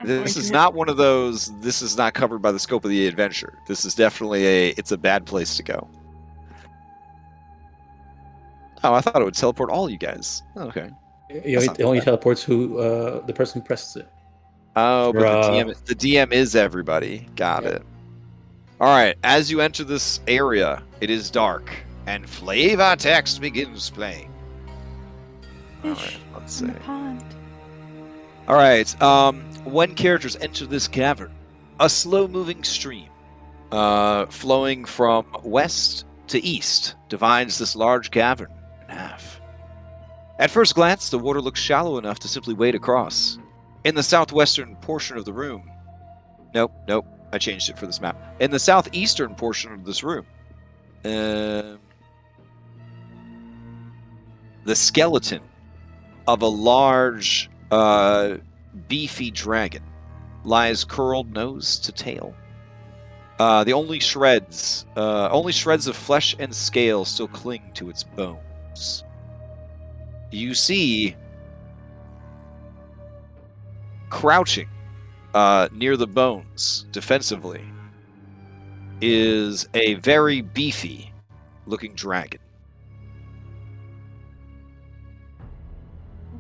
Alright. This is not one of those, this is not covered by the scope of the adventure. This is definitely it's a bad place to go. Oh, I thought it would teleport all you guys. Oh, okay. It only teleports the person who presses it. Oh, but the DM is everybody. Got it. All right. As you enter this area, it is dark, and flavor text begins playing. All right. Let's see. All right. When characters enter this cavern, a slow-moving stream, flowing from west to east, divides this large cavern in half. At first glance, the water looks shallow enough to simply wade across. In the southwestern portion of the room... Nope, I changed it for this map. In the southeastern portion of this room, the skeleton of a large, beefy dragon lies curled nose to tail. The only shreds of flesh and scale still cling to its bones. You see, crouching near the bones, defensively, is a very beefy-looking dragon.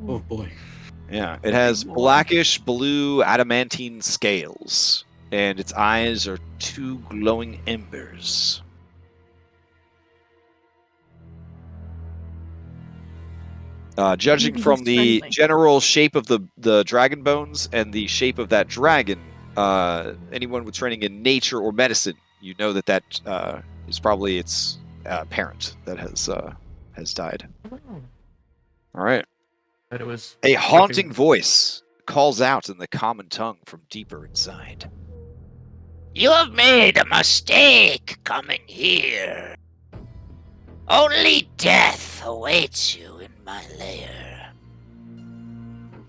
Oh boy. Yeah, it has blackish blue adamantine scales, and its eyes are two glowing embers. Judging from the general shape of the dragon bones and the shape of that dragon, anyone with training in nature or medicine, you know that is probably its parent that has died. All right. But it was a haunting voice calls out in the common tongue from deeper inside. You have made a mistake coming here. Only death awaits you in my lair.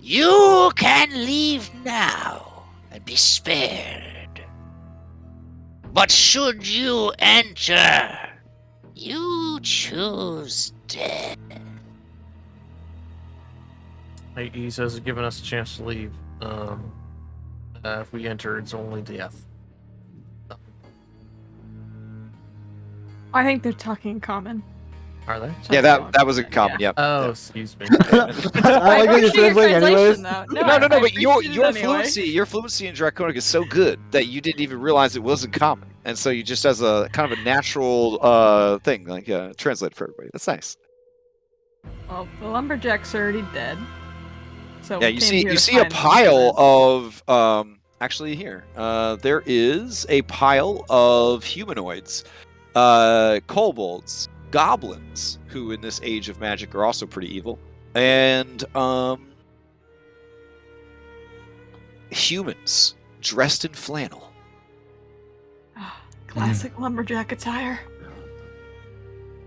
You can leave now and be spared. But should you enter, you choose death. He says, giving us a chance to leave. If we enter, it's only death. I think they're talking common. Are they? Yeah, that was a common. Yeah. Yep. Oh, excuse me. I like to translate anyways. No. But your fluency in Draconic is so good that you didn't even realize it wasn't common, and so you just as a kind of a natural thing, like translate for everybody. That's nice. Well, the lumberjacks are already dead. So yeah, you see a pile of actually here. There is a pile of humanoids, kobolds, goblins, who in this age of magic are also pretty evil, and humans dressed in flannel. Classic lumberjack attire.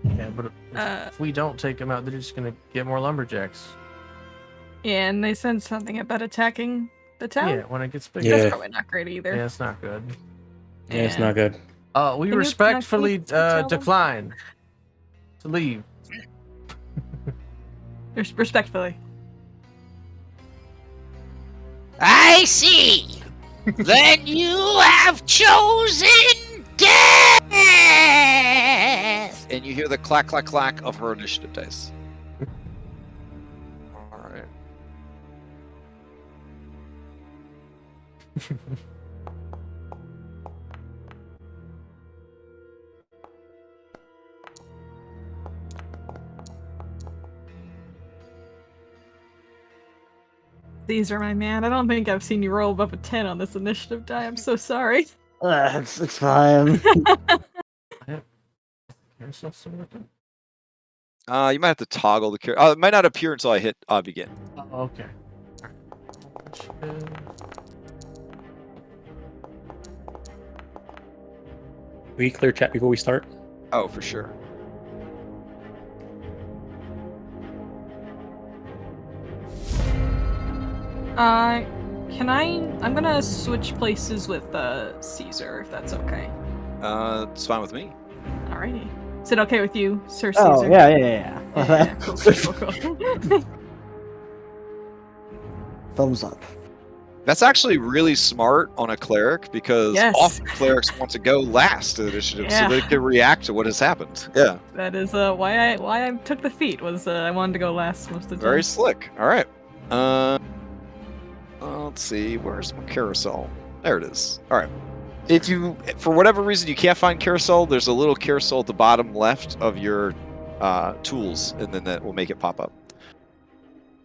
Yeah, but if we don't take them out, they're just gonna get more lumberjacks. Yeah, and they said something about attacking the town. Yeah, when it gets bigger. That's probably not great either. Yeah, it's not good. Yeah, it's not good. We respectfully decline to leave. Respectfully. I see. Then you have chosen death. And you hear the clack, clack, clack of her initiative dice. All right. Caesar, my man, I don't think I've seen you roll above a 10 on this initiative die. I'm so sorry. It's fine. You might have to toggle the character. It might not appear until I hit begin. Oh, okay. We clear chat before we start? Oh, for sure. I'm gonna switch places with Caesar, if that's okay. It's fine with me. Alrighty. Is it okay with you, Sir Caesar? Oh, yeah. Cool. Thumbs up. That's actually really smart on a cleric because Yes. often clerics want to go last in initiative so Yeah. they can react to what has happened. Yeah, That is why I took the feat was I wanted to go last most of the time. very slick. All right. Let's see. Where's my carousel? There it is. All right. If you, for whatever reason, you can't find carousel, there's a little carousel at the bottom left of your tools, and then that will make it pop up.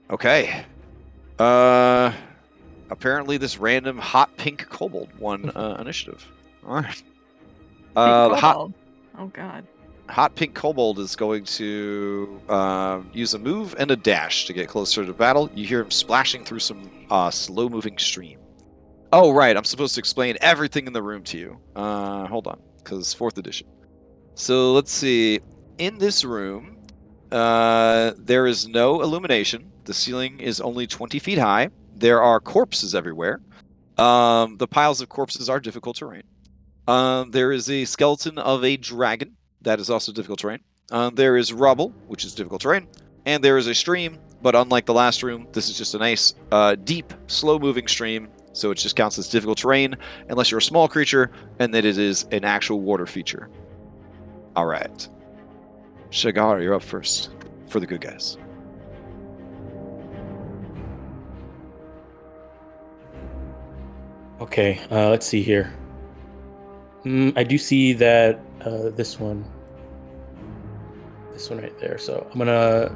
Okay. Apparently, this random hot pink kobold won initiative. All right. The Oh god. hot pink kobold is going to use a move and a dash to get closer to battle. You hear him splashing through some slow-moving stream. Oh, right. I'm supposed to explain everything in the room to you. Hold on, because 4th edition. So let's see. In this room, there is no illumination. The ceiling is only 20 feet high. There are corpses everywhere. The piles of corpses are difficult terrain. There is a skeleton of a dragon. That is also difficult terrain. There is rubble, which is difficult terrain. And there is a stream, but unlike the last room, this is just a nice, deep, slow-moving stream. So it just counts as difficult terrain, unless you're a small creature, and that it is an actual water feature. All right. Shagar, you're up first for the good guys. Okay, let's see here. I do see that this one right there. So I'm gonna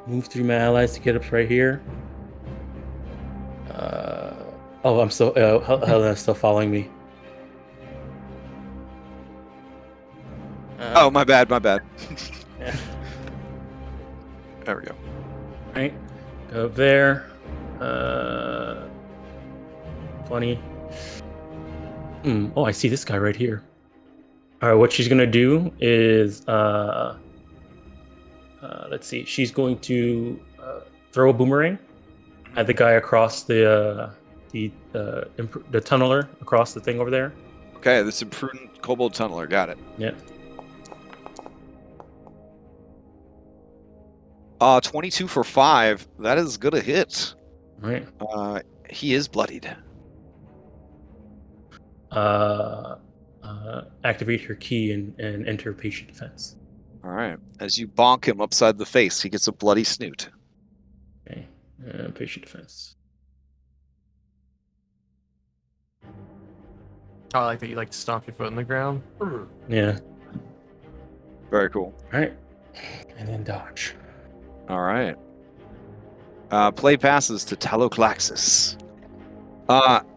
move through my allies to get up right here. Oh, I'm still Helena's still following me. Oh, my bad. Yeah. There we go. Right, go up there. 20. Oh, I see this guy right here. All right, what she's gonna do is, let's see. She's going to throw a boomerang at the guy across the tunneler across the thing over there. Okay, this imprudent kobold tunneler. Got it. Yeah. 22 for 5. That is good a hit. All right. He is bloodied. Activate your key and enter patient defense. All right. As you bonk him upside the face, he gets a bloody snoot. Okay. Patient defense. Oh, I like that you like to stomp your foot in the ground. Yeah. Very cool. All right. And then dodge. All right. Play passes to Taloklaxus.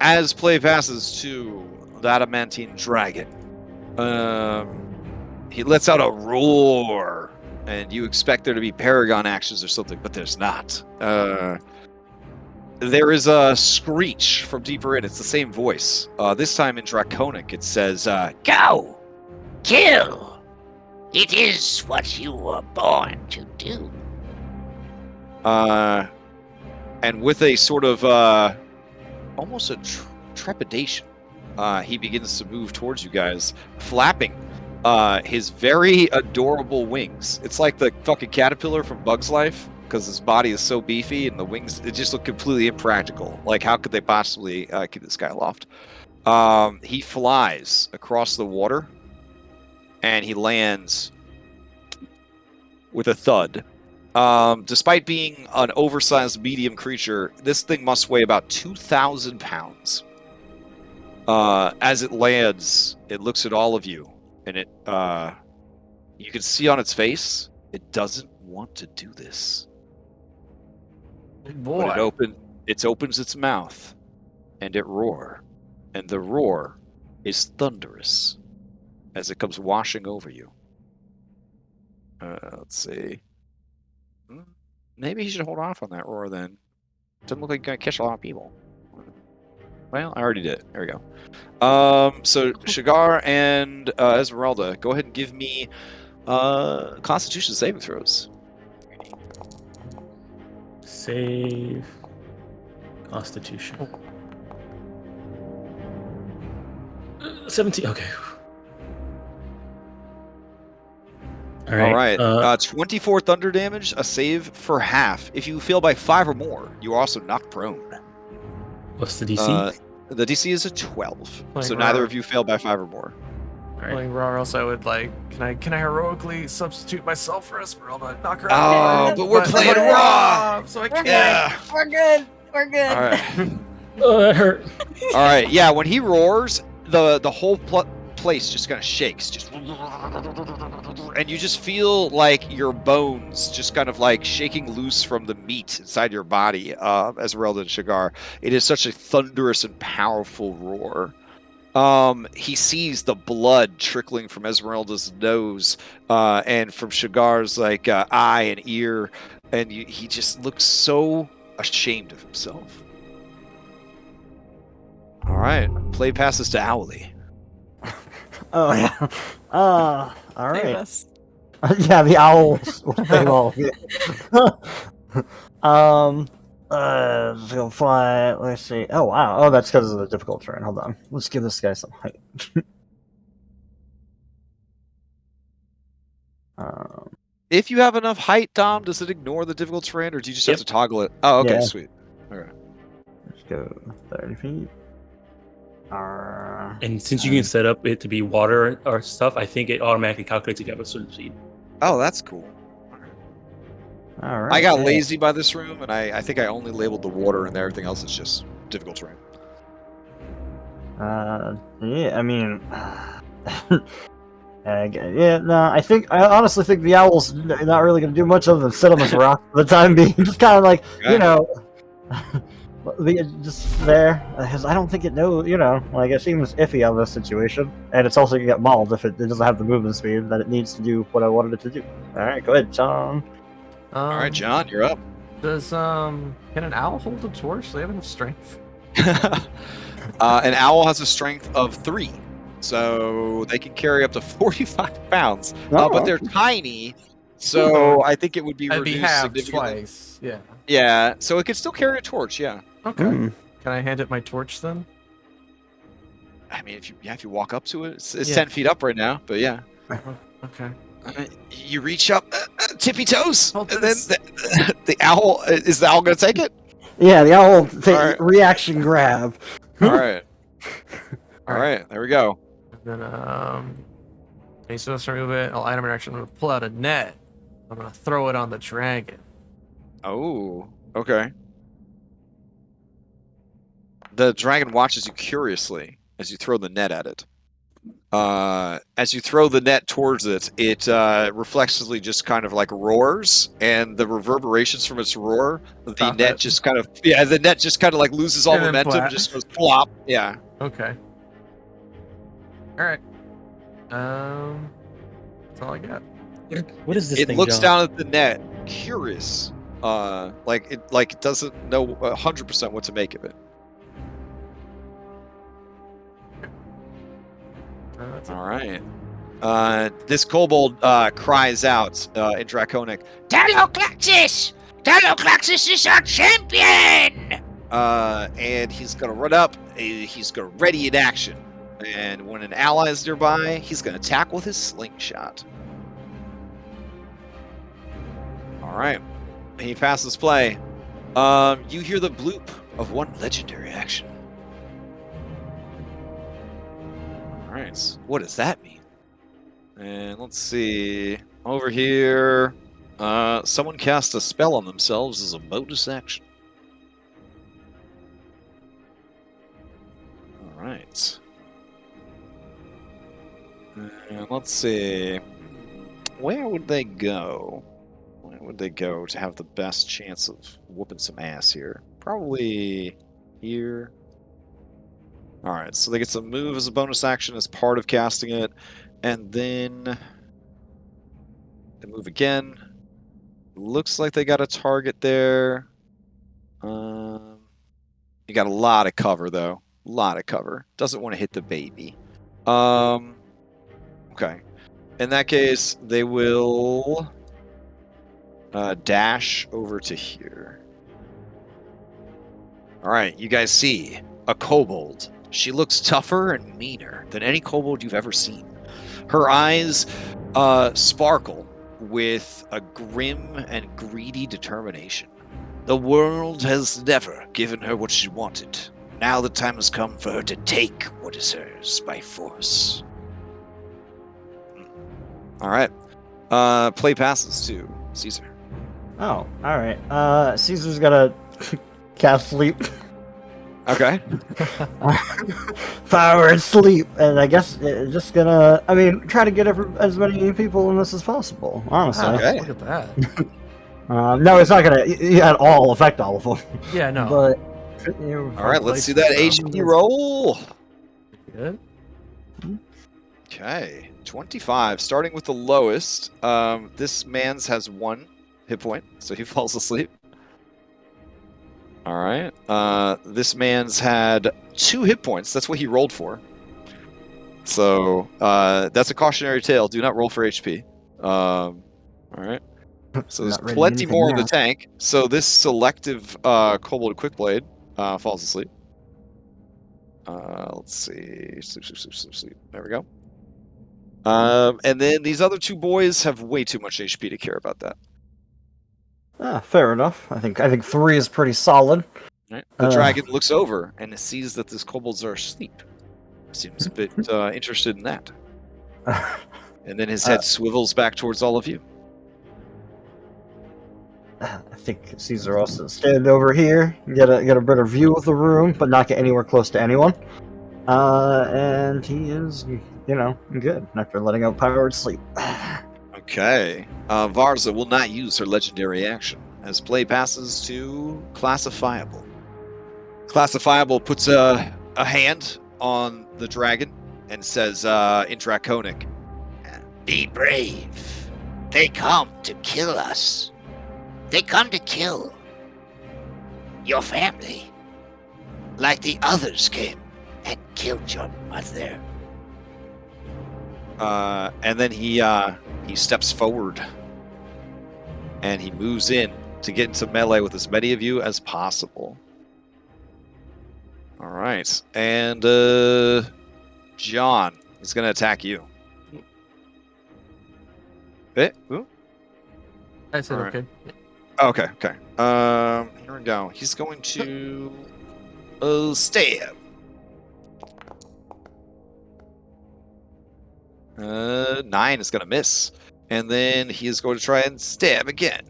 As play passes to the adamantine dragon, he lets out a roar, and you expect there to be paragon actions or something, but there's not. There is a screech from deeper in. It's the same voice. This time in Draconic, it says, Go! Kill! It is what you were born to do. and with a sort of almost a trepidation, he begins to move towards you guys, flapping his very adorable wings. It's like the fucking caterpillar from Bug's Life, because his body is so beefy and the wings, it just look completely impractical. Like, how could they possibly keep this guy aloft? He flies across the water, and he lands with a thud. Despite being an oversized medium creature, this thing must weigh about 2,000 pounds. As it lands, it looks at all of you, and it you can see on its face, it doesn't want to do this. Big boy. But it opens its mouth, and it roars. And the roar is thunderous as it comes washing over you. Let's see. Maybe he should hold off on that roar then. Doesn't look like you're going to catch a lot of people. Well, I already did. There we go. So Shagar and Esmeralda, go ahead and give me Constitution saving throws. Save. Constitution. 17. Okay. All right. 24 thunder damage, a save for half. If you fail by 5 or more, you are also knocked prone. What's the DC? The DC is a 12, Like so raw. neither of you fail by 5 or more. All right. Like raw, else I would like. Can I heroically substitute myself for Esmeralda and knock her Oh, out? but we're playing I'm raw. So I can't. Yeah. We're good. We're good. All right. Oh, that hurt. All right. Yeah. When he roars, the whole place just kind of shakes, and you just feel like your bones just kind of like shaking loose from the meat inside your body. Esmeralda and Shigar. It is such a thunderous and powerful roar. He sees the blood trickling from Esmeralda's nose, and from Shigar's like eye and ear, and he just looks so ashamed of himself. All right, play passes to Owly. Oh yeah. All Save right. us. Yeah, the owls. They will. So fly. Let's see. Oh wow. Oh, that's because of the difficult terrain. Hold on. Let's give this guy some height. If you have enough height, Dom, does it ignore the difficult terrain, or do you just have Yep. to toggle it? Oh, okay, Yeah. sweet. Okay. Let's go 30 feet. And since you can set up it to be water or stuff, I think it automatically calculates if you have a certain speed. Oh, that's cool. All right. I got yeah. lazy by this room, and I think I only labeled the water, and everything else is just difficult terrain. Yeah. I mean. Yeah, no, I honestly think the owl's not really going to do much other than sit on this rock for the time being. Just kind of like, you know, just there. Because I don't think it knows, you know, like it seems iffy on this situation. And it's also going to get mauled if it doesn't have the movement speed that it needs to do what I wanted it to do. Alright, go ahead, John. All right, John, you're up. Does can an owl hold a torch? Do they have enough strength? An owl has a strength of 3. So they can carry up to 45 pounds, but they're tiny, so I think it would be I'd be reduced halved significantly. twice. Yeah. Yeah, so it could still carry a torch. Yeah, Okay. Mm. Can I hand it my torch then? I mean, if you walk up to it, it's Yeah. 10 feet up right now. But yeah, Okay. you reach up, tippy toes, Hold and then this. the owl is the owl gonna take it? Yeah, the owl Alright. reaction grab. All right, all right, there we go. And then okay, so let's remove it. I'll item interaction. I'm gonna pull out a net. I'm gonna throw it on the dragon. Oh, okay. The dragon watches you curiously as you throw the net at it. As you throw the net towards it, it reflexively just kind of like roars, and the reverberations from its roar, the Stop net it. just kind of the net just kind of like loses all And then momentum, flat. just goes plop. Yeah. Okay. All right. That's all I got. What is this It thing, looks John? down at the net, curious. Like it doesn't know 100% what to make of it. That's it. All right. This kobold cries out in Draconic, Taloklaxus! Taloklaxus is our champion! and he's gonna run up. He's gonna ready in action, and when an ally is nearby, he's gonna attack with his slingshot. All right. He passes play. You hear the bloop of one legendary action. All right. What does that mean? And let's see. Over here, someone cast a spell on themselves as a bonus action. All right. And let's see. Where would they go? Where would they go to have the best chance of whooping some ass here? Probably here. All right, so they get to move as a bonus action as part of casting it, and then they move again. Looks like they got a target there. You got a lot of cover though. A lot of cover. Doesn't want to hit the baby. Okay. In that case, they will dash over to here. All right, you guys see a kobold. She looks tougher and meaner than any kobold you've ever seen. Her eyes sparkle with a grim and greedy determination. The world has never given her what she wanted. Now the time has come for her to take what is hers by force. All right. Play passes to Caesar. Oh, alright. Caesar's gonna cast sleep. Okay. Power sleep, and I guess just gonna, try to get as many people in this as possible, honestly. Okay. Look at that. No, it's not gonna at all affect all of them. Yeah, no. But, All right, let's see that HP roll. Good. Okay, 25. Starting with the lowest. This man's has 1 hit point, so he falls asleep. All right. This man's had 2 hit points. That's what he rolled for. So that's a cautionary tale. Do not roll for HP. All right. So there's Not ready plenty anything more in the now. tank. So this selective Kobold Quickblade falls asleep. Let's see. Sleep. There we go. And then these other 2 boys have way too much HP to care about that. Fair enough. I think 3 is pretty solid. Right. The dragon looks over and sees that these kobolds are asleep. Seems a bit interested in that. And then his head swivels back towards all of you. I think Caesar also stand over here, get a better view of the room, but not get anywhere close to anyone. And he is, good after letting out powered sleep. Okay. Varza will not use her legendary action as play passes to Classifiable. Classifiable puts a hand on the dragon and says in Draconic, Be brave. They come to kill us. They come to kill your family. Like the others came and killed your mother. and then he steps forward and he moves in to get into melee with as many of you as possible. All right, and John is going to attack you. Ooh. I said All right. okay. Okay. Here we go. He's going to stab. 9 is going to miss, and then he is going to try and stab again.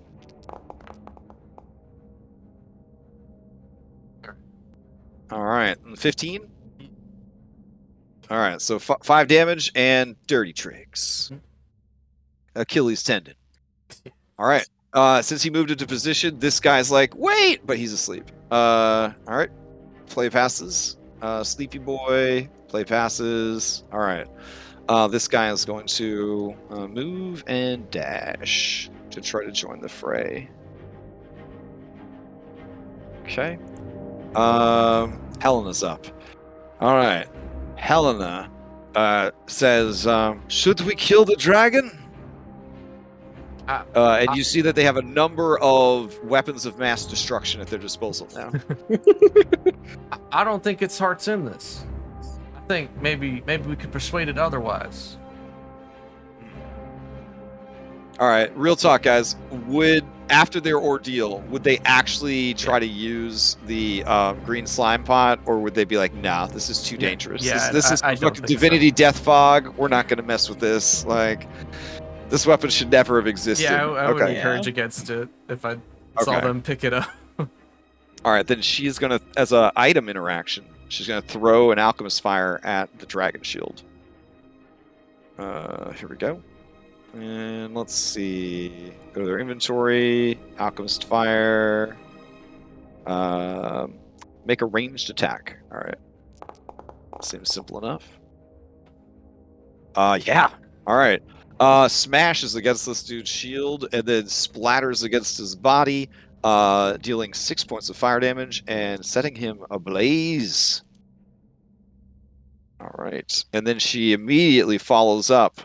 All right, 15. All right, so 5 damage and dirty tricks. Achilles tendon. All right. Since he moved into position, this guy's like, wait, but he's asleep. All right. Play passes. Sleepy boy. Play passes. All right. This guy is going to move and dash to try to join the fray. Okay. Helena's up. All right. Helena says, should we kill the dragon? And you see that they have a number of weapons of mass destruction at their disposal now. I don't think its heart's in this. I think maybe we could persuade it otherwise. All right, real talk, guys. After their ordeal, would they actually try to use the green slime pot, or would they be like, "Nah, this is too dangerous. Yeah, this is I don't fucking think so. divinity death fog. We're not going to mess with this. Like, this weapon should never have existed." Yeah, I would Okay. encourage against it if I saw Okay. them pick it up. All right, then she's going to, as a item interaction, she's going to throw an alchemist fire at the dragon shield. Here we go. And let's see. Go to their inventory. Alchemist fire. Make a ranged attack. All right. Seems simple enough. Yeah. All right. Smashes against this dude's shield and then splatters against his body, dealing 6 points of fire damage and setting him ablaze. All right. And then she immediately follows up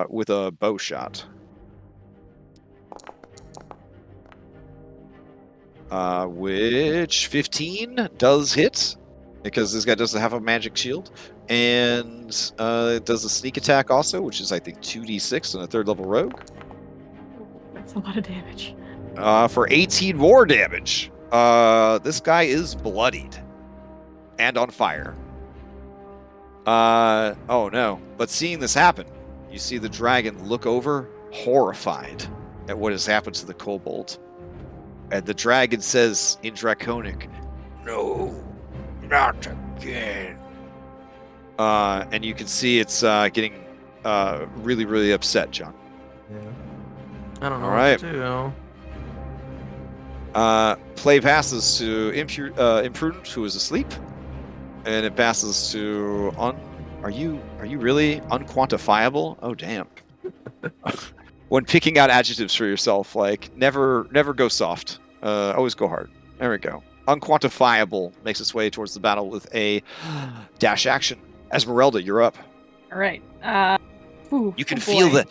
with a bow shot. Which 15 does hit, because this guy doesn't have a magic shield. And it does a sneak attack also, which is, I think, 2d6 on a 3rd level rogue. That's a lot of damage. For 18 more damage. This guy is bloodied and on fire. Oh no. But seeing this happen, you see the dragon look over, horrified at what has happened to the kobold. And the dragon says in Draconic, "No, not again." And you can see it's getting really, really upset, John. Yeah. I don't know All right. what to do. Play passes to Imprudent, who is asleep, and it passes to Are you really unquantifiable? Oh damn! When picking out adjectives for yourself, like never go soft. Always go hard. There we go. Unquantifiable makes its way towards the battle with a dash action. Esmeralda, you're up. All right. You can boy. feel the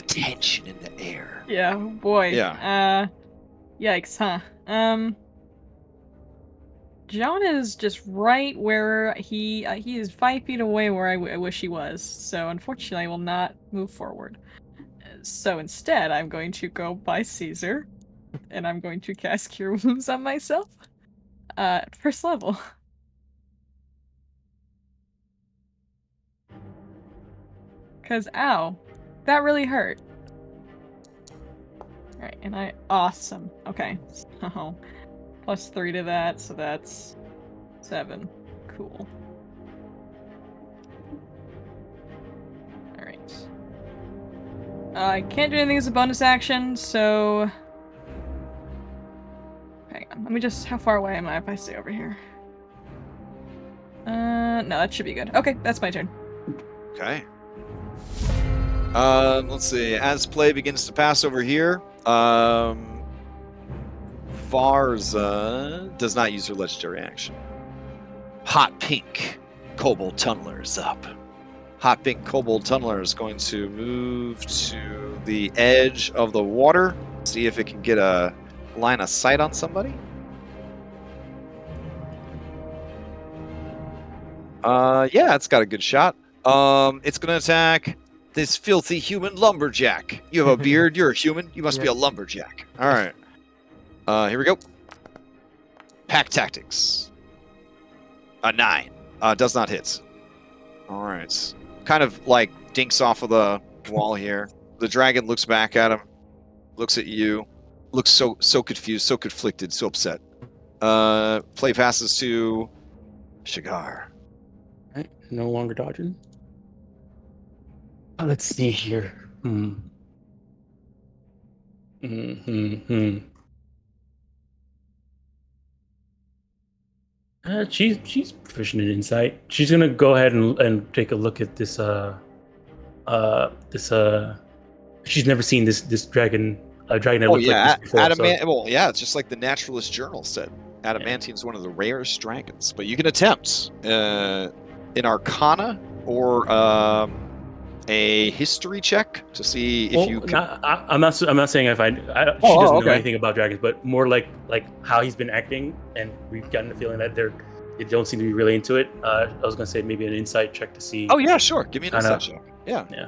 tension in the air. Yeah, oh boy. Yeah. Yikes, huh? John is just right where he is 5 feet away where I wish he was. So unfortunately, I will not move forward. So instead, I'm going to go by Caesar, and I'm going to cast Cure Wounds on myself at first level. Cause ow, that really hurt. Alright, and awesome. Okay, so +3 to that, so that's 7. Cool. Alright. I can't do anything as a bonus action, so hang on, let me just, how far away am I if I stay over here? No, that should be good. Okay, that's my turn. Okay. Let's see. As play begins to pass over here, Varza does not use her legendary action. Hot Pink Kobold Tunneler is up. Hot Pink Kobold Tunneler is going to move to the edge of the water, see if it can get a line of sight on somebody. Yeah, it's got a good shot. It's going to attack this filthy human lumberjack. You have a beard, you're a human, you must be a lumberjack. All right. Here we go. Pack Tactics. A 9. Does not hit. All right. Kind of like dinks off of the wall here. The dragon looks back at him, looks at you, looks so confused, so conflicted, so upset. Play passes to Shigar. Right, no longer dodging. Let's see here. She's proficient in insight. She's gonna go ahead and take a look at this. She's never seen this dragon. A dragon that looks like this before. Well, yeah, it's just like the Naturalist Journal said. Adamantium's one of the rarest dragons, but you can attempt an Arcana or a history check to see if you can. I'm not saying if she doesn't know anything about dragons, but more like how he's been acting, and we've gotten the feeling that they don't seem to be really into it. I was gonna say maybe an insight check to see. Oh yeah, sure. Give me an insight check. Yeah.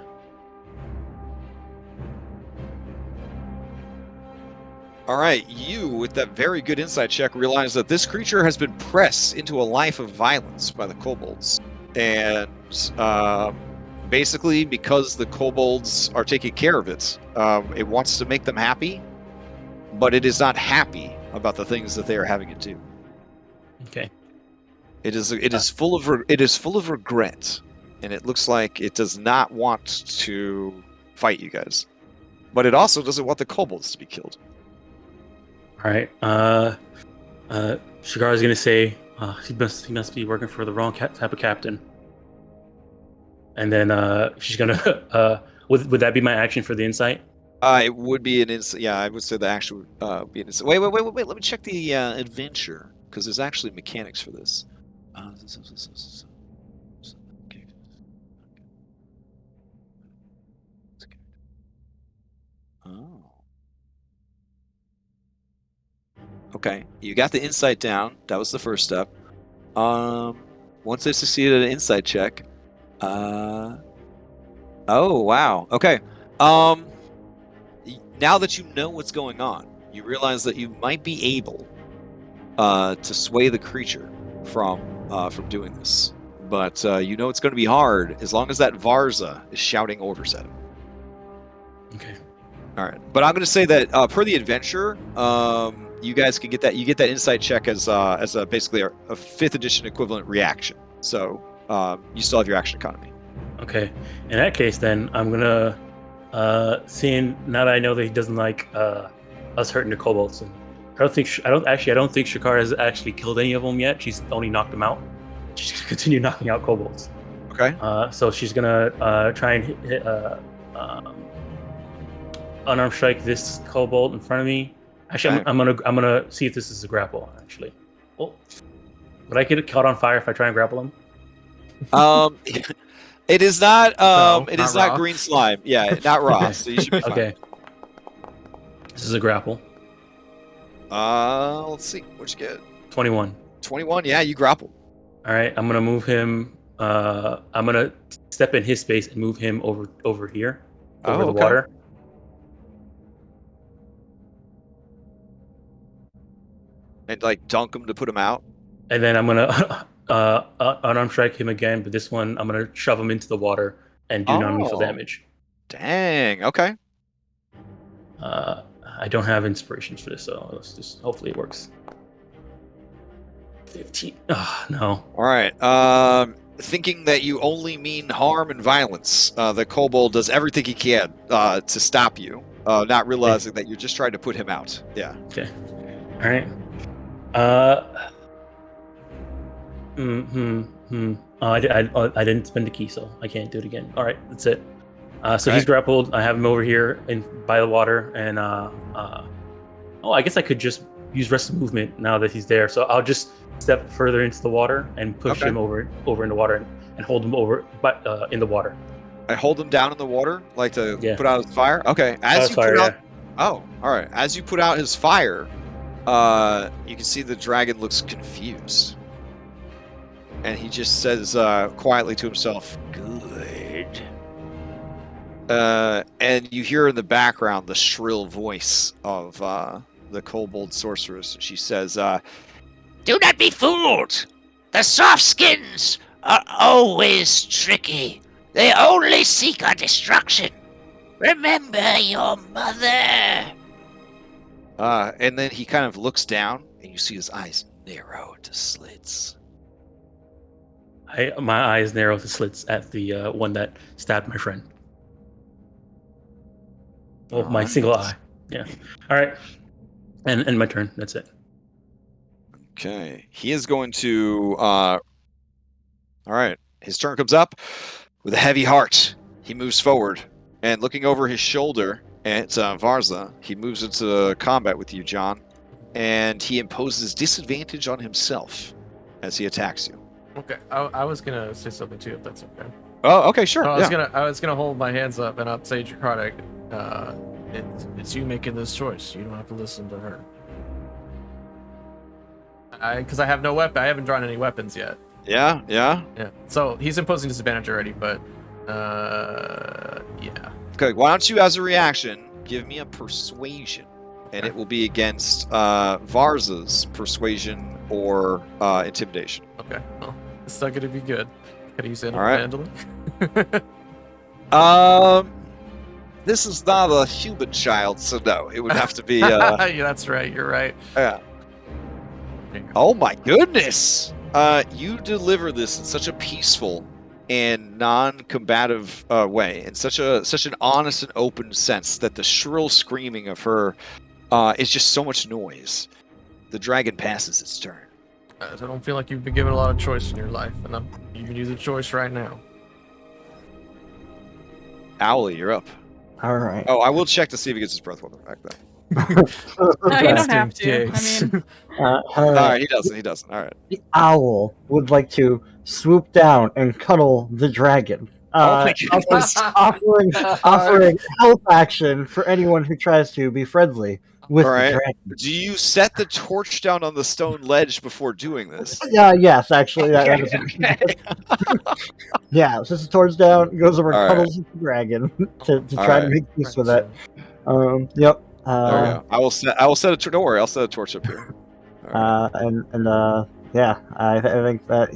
All right, you, with that very good insight check, realize that this creature has been pressed into a life of violence by the kobolds. And basically, because the kobolds are taking care of it, it wants to make them happy, but it is not happy about the things that they are having it do. Okay. It is full of regret, and it looks like it does not want to fight you guys. But it also doesn't want the kobolds to be killed. All right. Shigar is gonna say he must be working for the wrong type of captain. And then she's gonna would that be my action for the insight? It would be an insight. Yeah, I would say the action would be an insight. Wait. Let me check the adventure, because there's actually mechanics for this. Oh. Okay, you got the insight down. That was the first step. Once they succeeded an insight check. Oh wow. Okay. now that you know what's going on, you realize that you might be able to sway the creature from doing this. But you know it's going to be hard as long as that Varza is shouting orders at him. Okay. All right, but I'm going to say that per the adventure, you guys can get that. You get that insight check as basically a 5th edition equivalent reaction. So you still have your action economy. Okay. In that case, then I'm gonna seeing now that I know that he doesn't like us hurting the kobolds, and I don't think Shakara has actually killed any of them yet. She's only knocked them out. She's gonna continue knocking out kobolds. Okay. So she's gonna try and hit unarmed strike this kobold in front of me. Actually, I'm gonna see if this is a grapple. Actually, would I get caught on fire if I try and grapple him? It is not. No, it not is not raw. green slime. Yeah, not raw. So you should be fine. Okay. This is a grapple. Let's see. What'd you get? 21. 21. Yeah, you grapple. All right, I'm gonna move him. I'm gonna step in his space and move him over here, over the okay. water. And like dunk him to put him out. And then I'm gonna unarmed strike him again, but this one I'm gonna shove him into the water and do non-lethal damage. Dang. Okay. I don't have inspirations for this, so let's just hopefully it works. 15. Oh, no. All right. Thinking that you only mean harm and violence, the kobold does everything he can to stop you, not realizing that you're just trying to put him out. Yeah. Okay. All right. I didn't spend the key, so I can't do it again. All right, that's it. So he's grappled. I have him over here by the water, and I guess I could just use rest of movement now that he's there. So I'll just step further into the water and push him over in the water and hold him over, in the water. I hold him down in the water, like to put out his fire. Okay. Oh, all right. As you put out his fire, you can see the dragon looks confused. And he just says quietly to himself, "Good." And you hear in the background the shrill voice of the kobold sorceress. She says, Do not be fooled. The soft skins are always tricky. They only seek our destruction. Remember your mother. and then he kind of looks down, and you see his eyes narrow to slits. My eyes narrow to slits at the one that stabbed my friend. Oh, my single eye. Yeah. All right. And my turn. That's it. Okay. He is going to... all right. His turn comes up. With a heavy heart, he moves forward. And looking over his shoulder at Varza, he moves into combat with you, John. And he imposes disadvantage on himself as he attacks you. Okay, I was gonna say something too, if that's okay. Oh, okay, sure. I was gonna hold my hands up and I'd say, Draconic, it's you making this choice. You don't have to listen to her. Because I have no weapon. I haven't drawn any weapons yet. Yeah. So he's imposing disadvantage already, but yeah. Okay, why don't you, as a reaction, give me a persuasion, and it will be against Varza's persuasion or intimidation. Okay, well, it's not gonna be good. Could I use animal right. handling? This is not a human child, so no, it would have to be. Yeah, that's right. You're right. Yeah. Oh my goodness! You deliver this in such a peaceful and non-combative way, in such an honest and open sense that the shrill screaming of her is just so much noise. The dragon passes its turn. I don't feel like you've been given a lot of choice in your life, and you can use a choice right now. Owly, you're up. All right. Oh, I will check to see if he gets his breath weapon back then. No, you don't have to. Case. I mean, All right, he doesn't. All right. The owl would like to swoop down and cuddle the dragon. Oh my goodness. offering help action for anyone who tries to be friendly with All right. the dragon. Do you set the torch down on the stone ledge before doing this? Yes, actually. Okay. Yeah, sits the torch down, goes over and All cuddles with the dragon to try to make peace with it. Yep. There we go. I will set a torch. Don't worry, I'll set a torch up here. All right. Yeah, I think that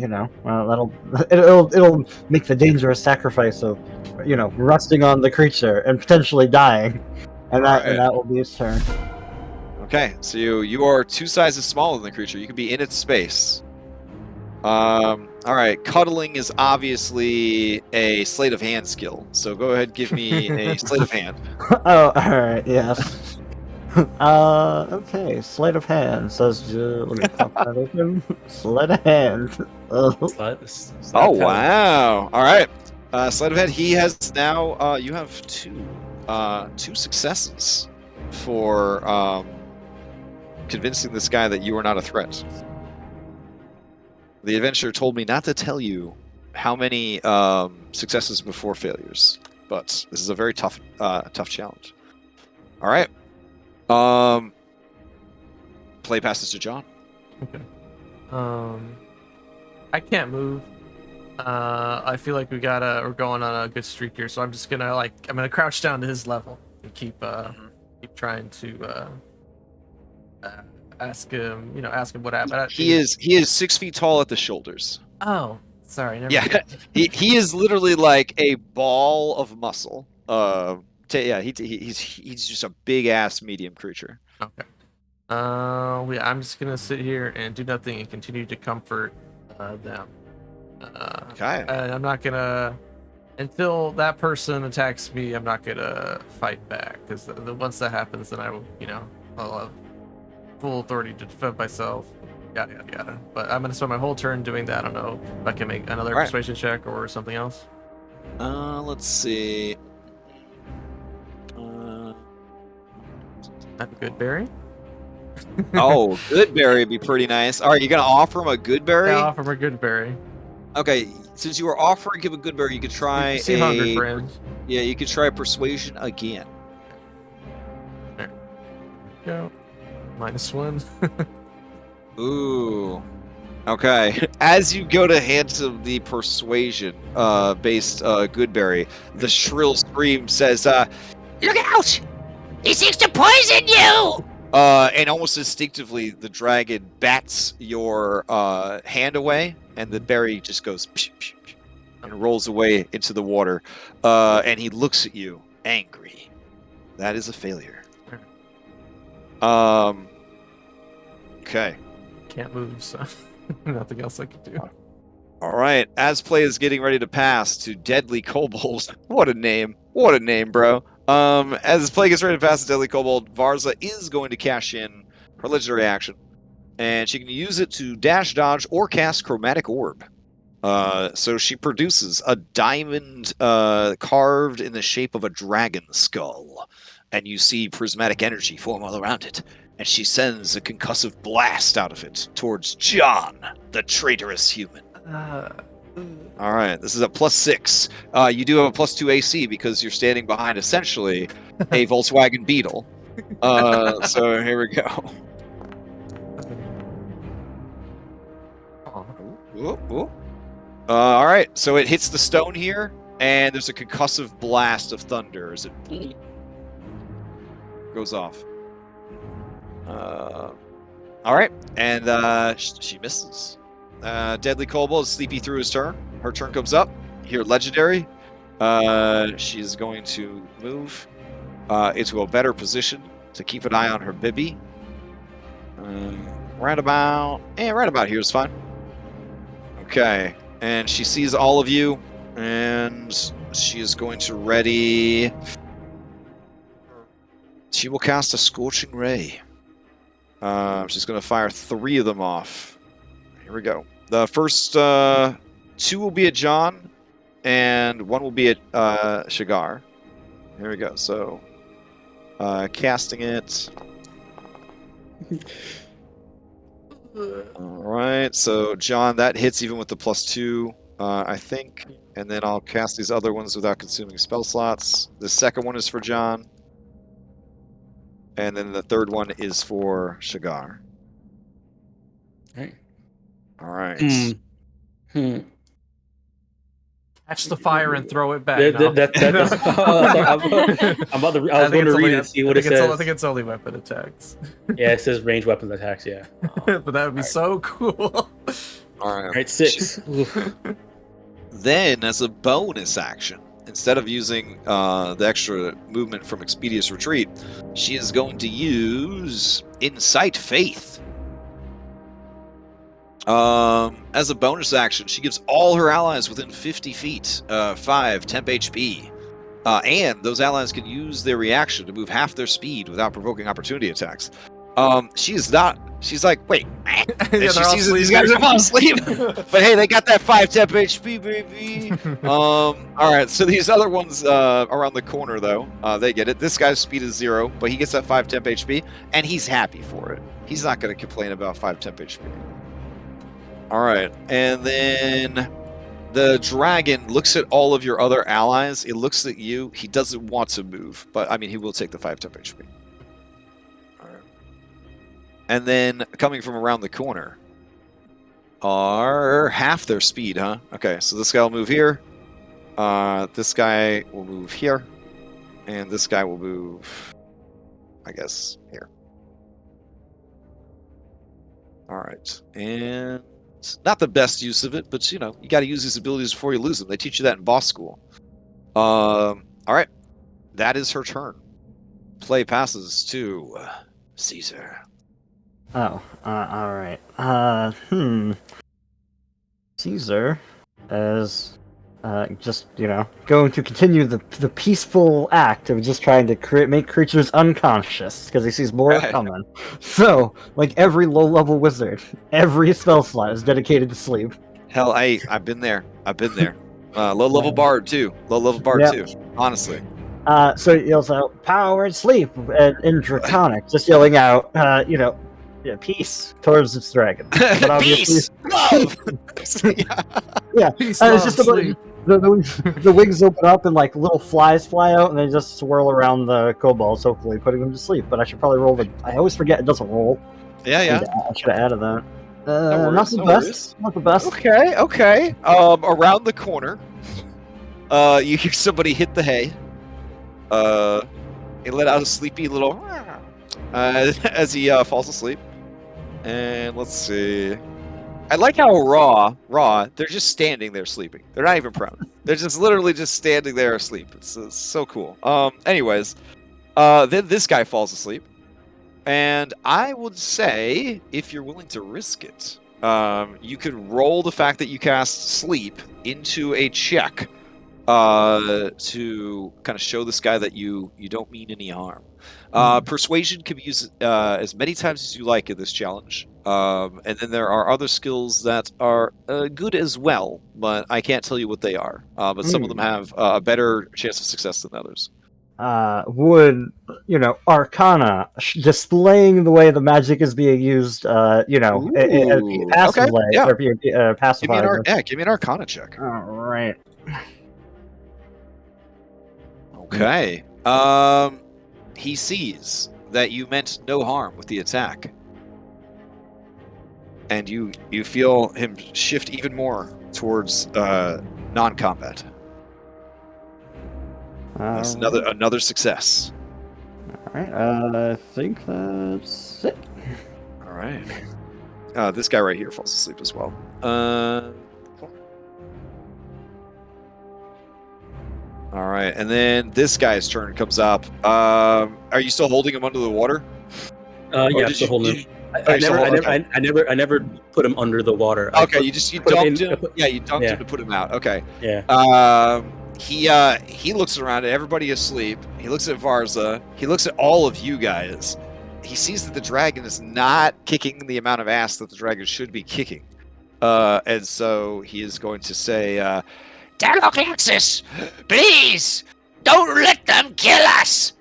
it'll make the dangerous sacrifice of resting on the creature and potentially dying, and that will be its turn. Okay, so you are 2 sizes smaller than the creature. You can be in its space. All right, cuddling is obviously a sleight of hand skill. So go ahead, give me a sleight of hand. Oh, all right, yes. Okay, sleight of hand says. Let me pop that open. Sleight of hand. Oh wow! All right, sleight of hand. He has now. You have two successes for convincing this guy that you are not a threat. The adventurer told me not to tell you how many successes before failures, but this is a very tough challenge. All right. Play passes to John. Okay. I can't move. I feel like we're going on a good streak here, so I'm just gonna crouch down to his level and keep trying to ask him what happened. He is 6 feet tall at the shoulders. Oh, sorry. Never Yeah, he is literally like a ball of muscle. He's just a big ass medium creature. Okay. Yeah, I'm just gonna sit here and do nothing and continue to comfort them. Okay. And I'm not gonna, until that person attacks me, I'm not gonna fight back, because once that happens, then I will, I'll have full authority to defend myself. Yada yada yada. But I'm gonna spend my whole turn doing that. I don't know if I can make another persuasion check or something else. Let's see. I have a good berry. Oh, good berry would be pretty nice. All right, you're gonna offer him a good berry? Yeah, offer him a good berry. Okay, since you were offering him a good berry, you could try See hungry friends. Yeah, you could try persuasion again. There. Go. -1. Ooh. Okay. As you go to hand him the persuasion based Goodberry, the shrill scream says, Look out! He seeks to poison you! And almost instinctively, the dragon bats your hand away, and the berry just goes psh, psh, psh, and rolls away into the water. And he looks at you, angry. That is a failure. Okay. Can't move, so nothing else I can do. All right. As play is getting ready to pass to Deadly Kobold. What a name. What a name, bro. As play gets ready to pass to Deadly Kobold, Varza is going to cash in her legendary action. And she can use it to dash, dodge, or cast Chromatic Orb. So she produces a diamond carved in the shape of a dragon skull. And you see prismatic energy form all around it. And she sends a concussive blast out of it towards John, the traitorous human. All right, this is a +6. You do have a +2 AC because you're standing behind essentially a Volkswagen Beetle. So here we go. Ooh. All right, so it hits the stone here, and there's a concussive blast of thunder as it goes off. All right, and she misses. Deadly Kobold is sleepy through his turn. Her turn comes up. Here, legendary. She's going to move into a better position to keep an eye on her Bibby. Right about here is fine. Okay, and she sees all of you, and she is going to ready. She will cast a Scorching Ray. She's going to fire 3 of them off. Here we go. The first 2 will be at John, and 1 will be at Shigar. Here we go. So, casting it. All right. So, John, that hits even with the +2, I think. And then I'll cast these other ones without consuming spell slots. The second one is for John. And then the third one is for Shigar. Right. All right. Catch the fire and throw it back. That's I'm about to. I was going to read it and see what it says. I think it's only weapon attacks. Yeah, it says range weapons attacks. Yeah, but that would be so cool. All right, 6. Then, as a bonus action, instead of using the extra movement from Expeditious Retreat, she is going to use Incite Faith. As a bonus action, she gives all her allies within 50 feet 5 temp HP. And those allies can use their reaction to move half their speed without provoking opportunity attacks. She's like, wait. And she sees that these guys are falling asleep. But hey, they got that 5 temp HP, baby. Alright, so these other ones around the corner, though, they get it. This guy's speed is 0, but he gets that 5 temp HP, and he's happy for it. He's not going to complain about 5 temp HP. Alright, and then the dragon looks at all of your other allies. It looks at you. He doesn't want to move, but I mean, he will take the 5 temp HP. Alright. And then coming from around the corner are half their speed, huh? Okay, so this guy will move here. This guy will move here. And this guy will move, I guess, here. Alright, and not the best use of it, but you know, you got to use these abilities before you lose them. They teach you that in boss school. All right, that is her turn. Play passes to Caesar. Oh, all right. Caesar is just, going to continue the peaceful act of just trying to make creatures unconscious because he sees more coming. So, like every low-level wizard, every spell slot is dedicated to sleep. Hell, I've been there. Low-level bard too. Too. Honestly. So he yells out, "Power and sleep!" in Draconic, just yelling out, peace towards this dragon. But peace, love. Yeah, Peace, it's just about. The wings open up and like little flies fly out and they just swirl around the kobolds, hopefully putting them to sleep. But I should probably roll I always forget it doesn't roll. Yeah. I should have added that. Not the best. Okay. Around the corner, you hear somebody hit the hay. He let out a sleepy little as he falls asleep. And let's see. I like how raw, they're just standing there sleeping. They're not even prone. They're just literally just standing there asleep. It's so cool. Anyways, then this guy falls asleep. And I would say, if you're willing to risk it, you could roll the fact that you cast sleep into a check to kind of show this guy that you don't mean any harm. Persuasion can be used as many times as you like in this challenge. And then there are other skills that are good as well, but I can't tell you what they are. But some of them have a better chance of success than others. Would Arcana displaying the way the magic is being used, passive yeah. or passive. Give me an Arcana check. All right. Okay. He sees that you meant no harm with the attack. And you feel him shift even more towards non-combat. That's another success. All right, I think that's it. All right. This guy right here falls asleep as well. All right, and then this guy's turn comes up. Are you still holding him under the water? Yeah, I'm still holding him. I never put him under the water. Okay, you dunked him. Yeah, you dunked him to put him out. Okay. Yeah. He looks around at everybody asleep. He looks at Varza. He looks at all of you guys. He sees that the dragon is not kicking the amount of ass that the dragon should be kicking. And so he is going to say, Taloklaxus, please, don't let them kill us.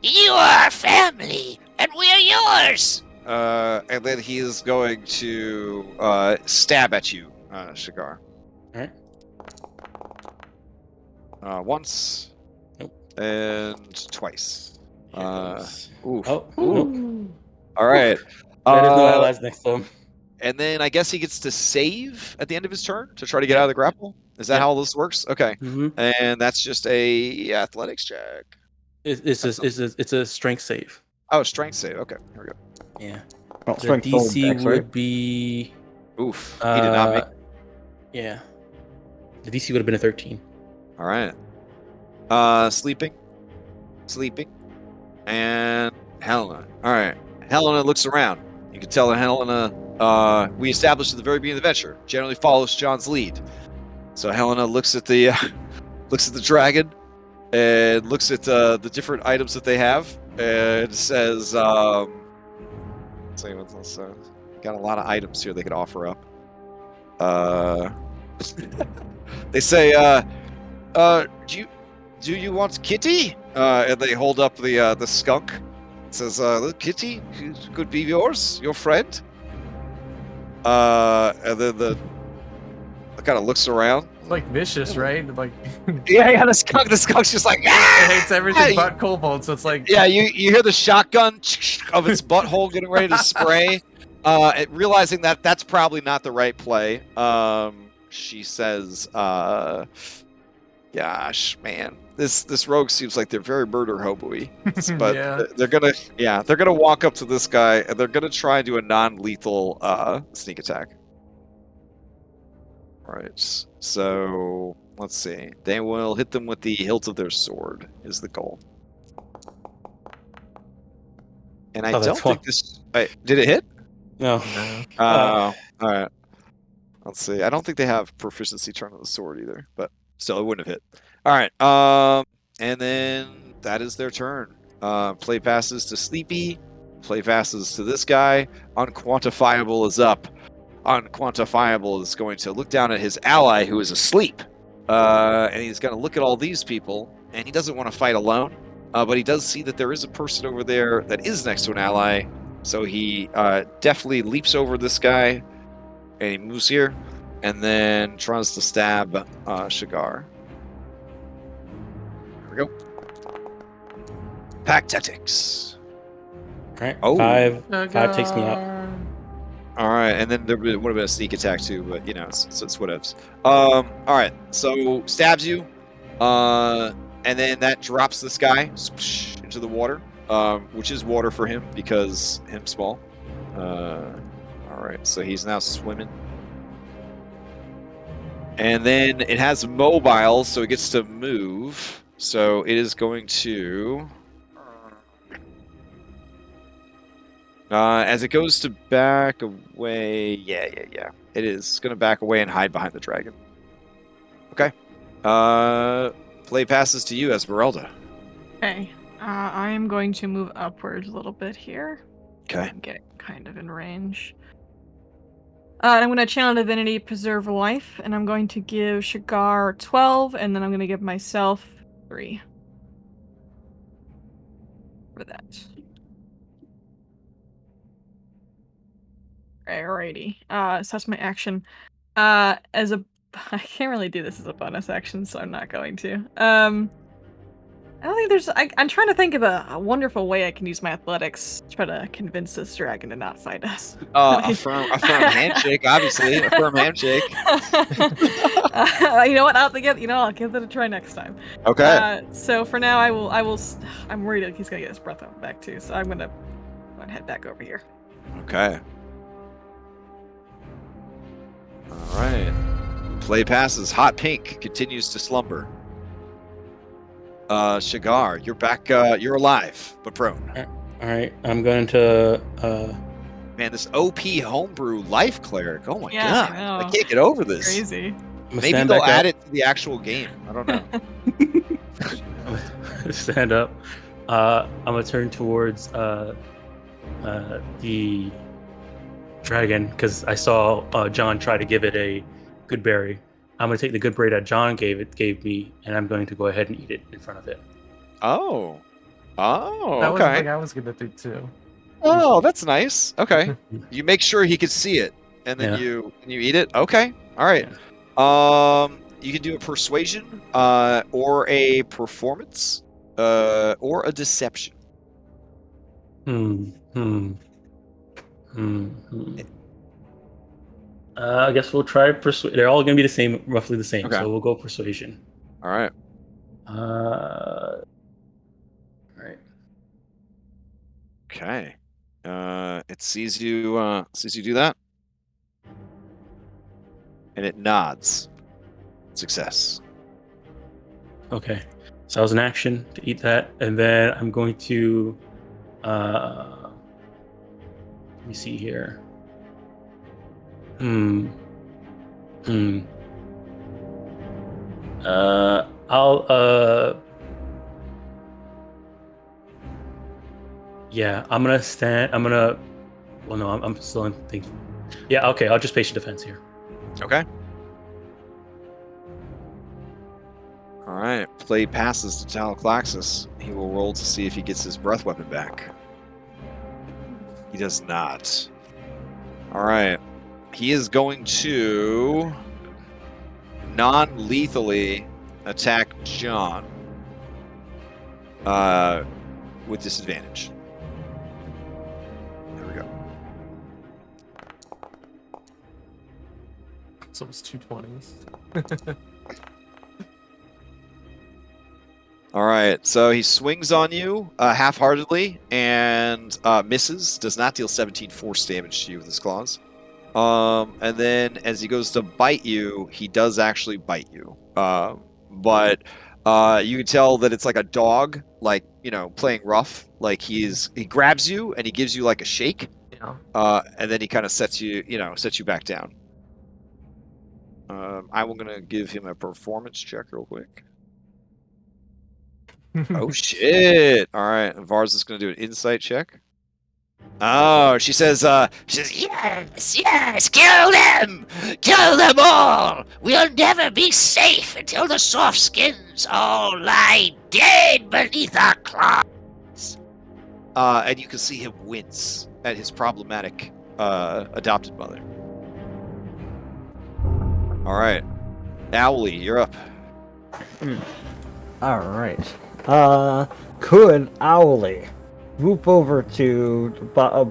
You are our family, and we are yours. And then he is going to stab at you, Shigar. Alright. Once. Nope. And twice. Ooh. Oh. Ooh. All right. That is no allies next to him. And then I guess he gets to save at the end of his turn to try to get out of the grapple. Is that Yeah. how this works? Okay. Mm-hmm. And that's just a athletics check. It's a strength save. Oh, strength save. Okay, here we go. Yeah. Well, The strength forward DC dex, would right? be. Oof. He did not make. Yeah. The DC would have been a 13. All right. Sleeping, and Helena. All right. Helena looks around. You can tell that Helena. We established at the very beginning of the venture. Generally follows John's lead. So Helena looks at the dragon, and looks at the different items that they have, and says, "Let's see what's this. Got a lot of items here they could offer up." They say, do you want Kitty?" And they hold up the skunk. It says, "Look, Kitty could be your friend." And then the kind of looks around. Like vicious, right? Like Yeah, the skunk's just like, it hates everything but kobolds. So it's like yeah, you hear the shotgun of its butthole getting ready to spray. Realizing that that's probably not the right play. She says, "Gosh, man, this rogue seems like they're very murder hobo-y." But Yeah. they're gonna walk up to this guy and they're gonna try and do a non-lethal sneak attack. All right, so let's see. They will hit them with the hilt of their sword. Is the goal. And I Oh, that's don't think this. Did it hit? No. All right. Let's see. I don't think they have proficiency turn on the sword either, but still, it wouldn't have hit. All right. And then that is their turn. Play passes to Sleepy. Play passes to this guy. Unquantifiable is up. Unquantifiable is going to look down at his ally who is asleep. And he's going to look at all these people, and he doesn't want to fight alone. But he does see that there is a person over there that is next to an ally. So he definitely leaps over this guy, and he moves here, and then tries to stab Shigar. Here we go. Pack tactics. All right. Oh. Five takes me out. All right, and then there would have been a sneak attack too, but you know, it's whatevs. All right, so stabs you, and then that drops this guy into the water, which is water for him because him small. All right, so he's now swimming, and then it has mobile, so it gets to move. So it is going to. As it goes to back away, yeah. It is. It's going to back away and hide behind the dragon. Okay. Play passes to you, Esmeralda. Okay. I am going to move upwards a little bit here. Okay. And get kind of in range. I'm going to channel Divinity, Preserve Life, and I'm going to give Shigar 12, and then I'm going to give myself 3. For that. Alrighty. So that's my action. I can't really do this as a bonus action, so I'm not going to. I don't think there's. I'm trying to think of a wonderful way I can use my athletics to try to convince this dragon to not fight us. A firm handshake, obviously. A firm handshake. You know what? I'll give it a try next time. Okay. So for now, I will. I'm worried that he's gonna get his breath back too. So I'm gonna head back over here. Okay. All right. Play passes. Hot Pink continues to slumber. Shigar, you're back. You're alive, but prone. All right. I'm going to. Man, this OP homebrew life cleric. Oh my Yeah, god, I know. I can't get over this. Crazy. Maybe they'll add it to the actual game. I don't know. Stand up. I'm gonna turn towards the dragon because I saw John try to give it a good berry. I'm gonna take the good berry that John gave me, and I'm going to go ahead and eat it in front of it. Oh, that was okay. something I was gonna do too. Oh, that's nice. Okay, you make sure he could see it, and then Yeah. you eat it. Okay, all right. You can do a persuasion, or a performance, or a deception. I guess we'll try persuasion. They're all going to be the same, roughly the same. Okay. So we'll go persuasion. All right. All right. Okay. It sees you do that, and it nods. Success. Okay. So that was an action to eat that, and then I'm going to. Let me see here. I'll yeah, I'm gonna stand. Well, no, I'm still in things. Yeah, okay. I'll just patient defense here. Okay. All right. Play passes to Taloklaxus. He will roll to see if he gets his breath weapon back. He does not. All right. He is going to non-lethally attack John with disadvantage. There we go. So it's 220s. All right, so he swings on you half-heartedly and misses. Does not deal 17 force damage to you with his claws. And then as he goes to bite you, he does actually bite you. But you can tell that it's like a dog, like, you know, playing rough. Like he grabs you and he gives you like a shake. Yeah. And then he kind of sets you back down. I'm gonna give him a performance check real quick. Oh shit! All right, Vars is gonna do an insight check. Oh, she says, Yes, kill them all. We'll never be safe until the soft skins all lie dead beneath our claws. and you can see him wince at his problematic adopted mother. All right, Owly, you're up. All right. Could Owly whoop over to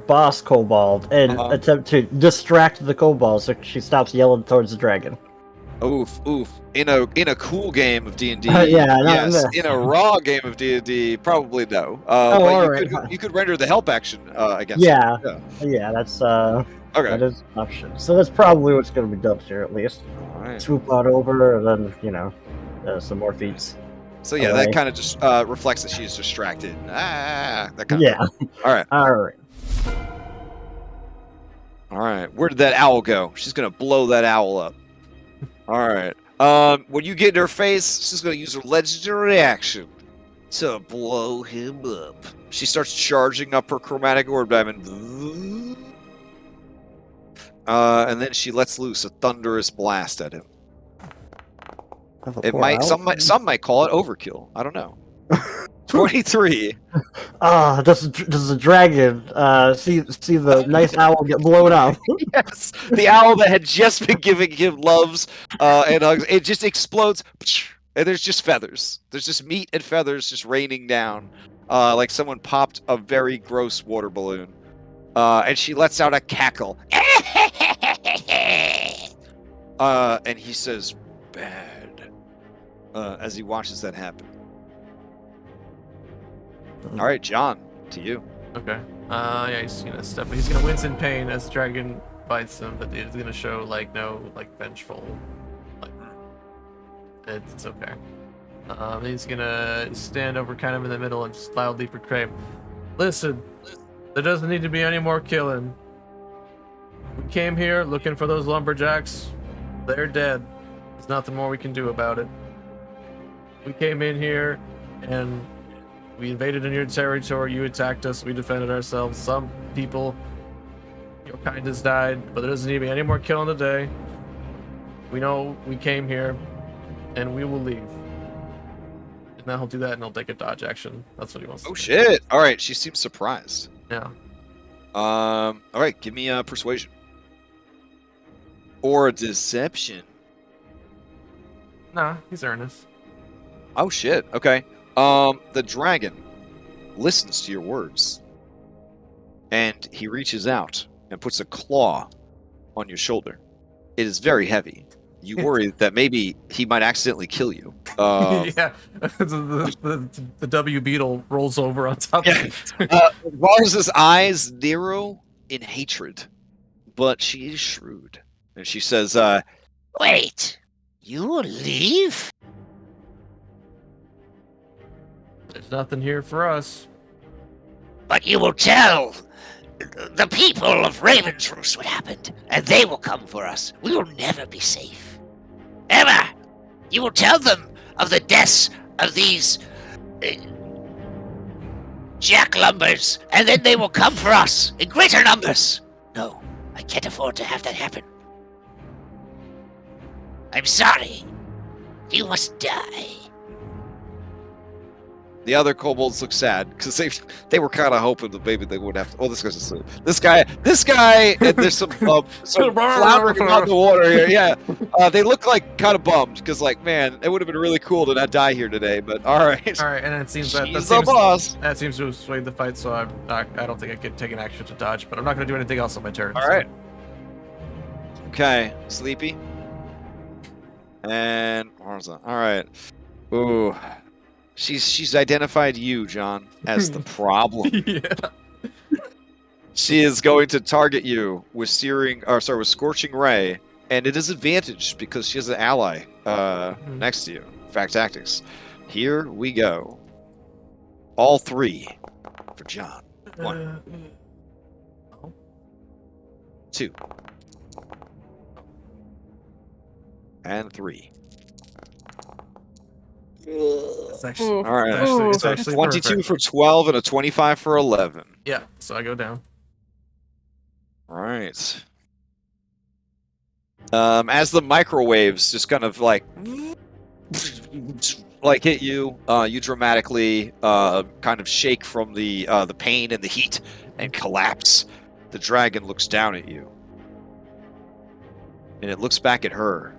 Boss Kobold and attempt to distract the Kobold so she stops yelling towards the dragon? Oof. In a cool game of D&D, yes. In a raw game of D&D, probably no. But you could render the help action against her. Yeah, that's okay. That is an option. So that's probably what's going to be done here, at least. All right. Swoop on over, and then some more feats. So yeah, that kind of just reflects that she's distracted. That kind of thing. All right. Where did that owl go? She's gonna blow that owl up. All right. When you get in her face, she's gonna use her legendary action to blow him up. She starts charging up her chromatic orb diamond, and then she lets loose a thunderous blast at him. Some might call it overkill. I don't know. 23. Does the dragon see the nice owl get blown up? Yes, the owl that had just been giving him loves and hugs. It just explodes, and there's just feathers. There's just meat and feathers just raining down, like someone popped a very gross water balloon. And she lets out a cackle. And he says, "Bad." As he watches that happen. All right, John, to you. Okay. Yeah, he's gonna step. He's gonna wince in pain as the dragon bites him, but it's gonna show no vengeful. It's okay. He's gonna stand over kind of in the middle and just loudly proclaim, "Listen, there doesn't need to be any more killing. We came here looking for those lumberjacks. They're dead. There's nothing more we can do about it. We came in here and we invaded in your territory. You attacked us. We defended ourselves. Some people, your kind has died, but there doesn't need to be any more killing today. We know we came here and we will leave." And then he'll do that and he'll take a dodge action. That's what he wants to do. Shit. All right, she seems surprised. Yeah. All right, give me a persuasion. Or a deception. Nah, he's earnest. Oh shit. Okay. The dragon listens to your words, and he reaches out and puts a claw on your shoulder. It is very heavy. You worry that maybe he might accidentally kill you. Yeah, the W beetle rolls over on top of it. Mars' eyes narrow in hatred, but she is shrewd. And she says, Wait, you will leave? There's nothing here for us. But you will tell the people of Raven's Roost what happened, and they will come for us. We will never be safe. Ever! You will tell them of the deaths of these jack lumbers, and then they will come for us in greater numbers. No, I can't afford to have that happen. I'm sorry. You must die. the other kobolds look sad because they were kind of hoping that maybe they wouldn't have to. Oh, this guy's asleep. This guy, and there's some floundering around the water here. Yeah, they look like kind of bummed because, like, man, it would have been really cool to not die here today. But all right, and it seems that she's the boss. That seems to have swayed the fight, so I don't think I could take an action to dodge. But I'm not going to do anything else on my turn. All right. Okay, sleepy. And where's that? All right. Ooh. She's identified you, John, as the problem. Yeah. She is going to target you with with Scorching Ray, and it is advantage because she has an ally next to you. Fact tactics. Here we go. All three for John. 1, 2, and 3. It's actually, All right. it's actually 22 perfect. for 12 and a 25 for 11. Yeah, so I go down. All right. As the microwaves just kind of like hit you, you dramatically kind of shake from the pain and the heat and collapse. The dragon looks down at you, and it looks back at her,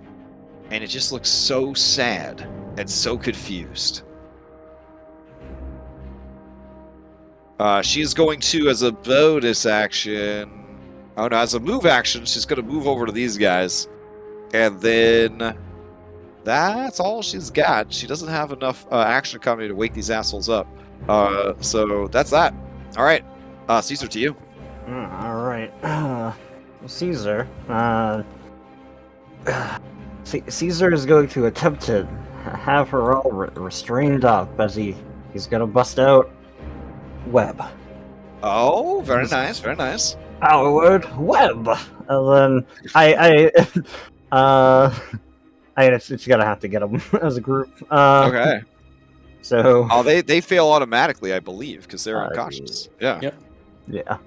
and it just looks so sad and so confused. She's going to, as a bonus action. Oh no, as a move action, she's going to move over to these guys. And then that's all she's got. She doesn't have enough action economy to wake these assholes up. So that's that. All right. Caesar, to you. All right. Caesar. Caesar is going to attempt to have her all restrained up as he's going to bust out web. Oh, very nice, very nice. Word web. And then it's gonna have to get them as a group. Okay. So. Oh, they fail automatically, I believe, because they're unconscious. Yeah. Yep. Yeah.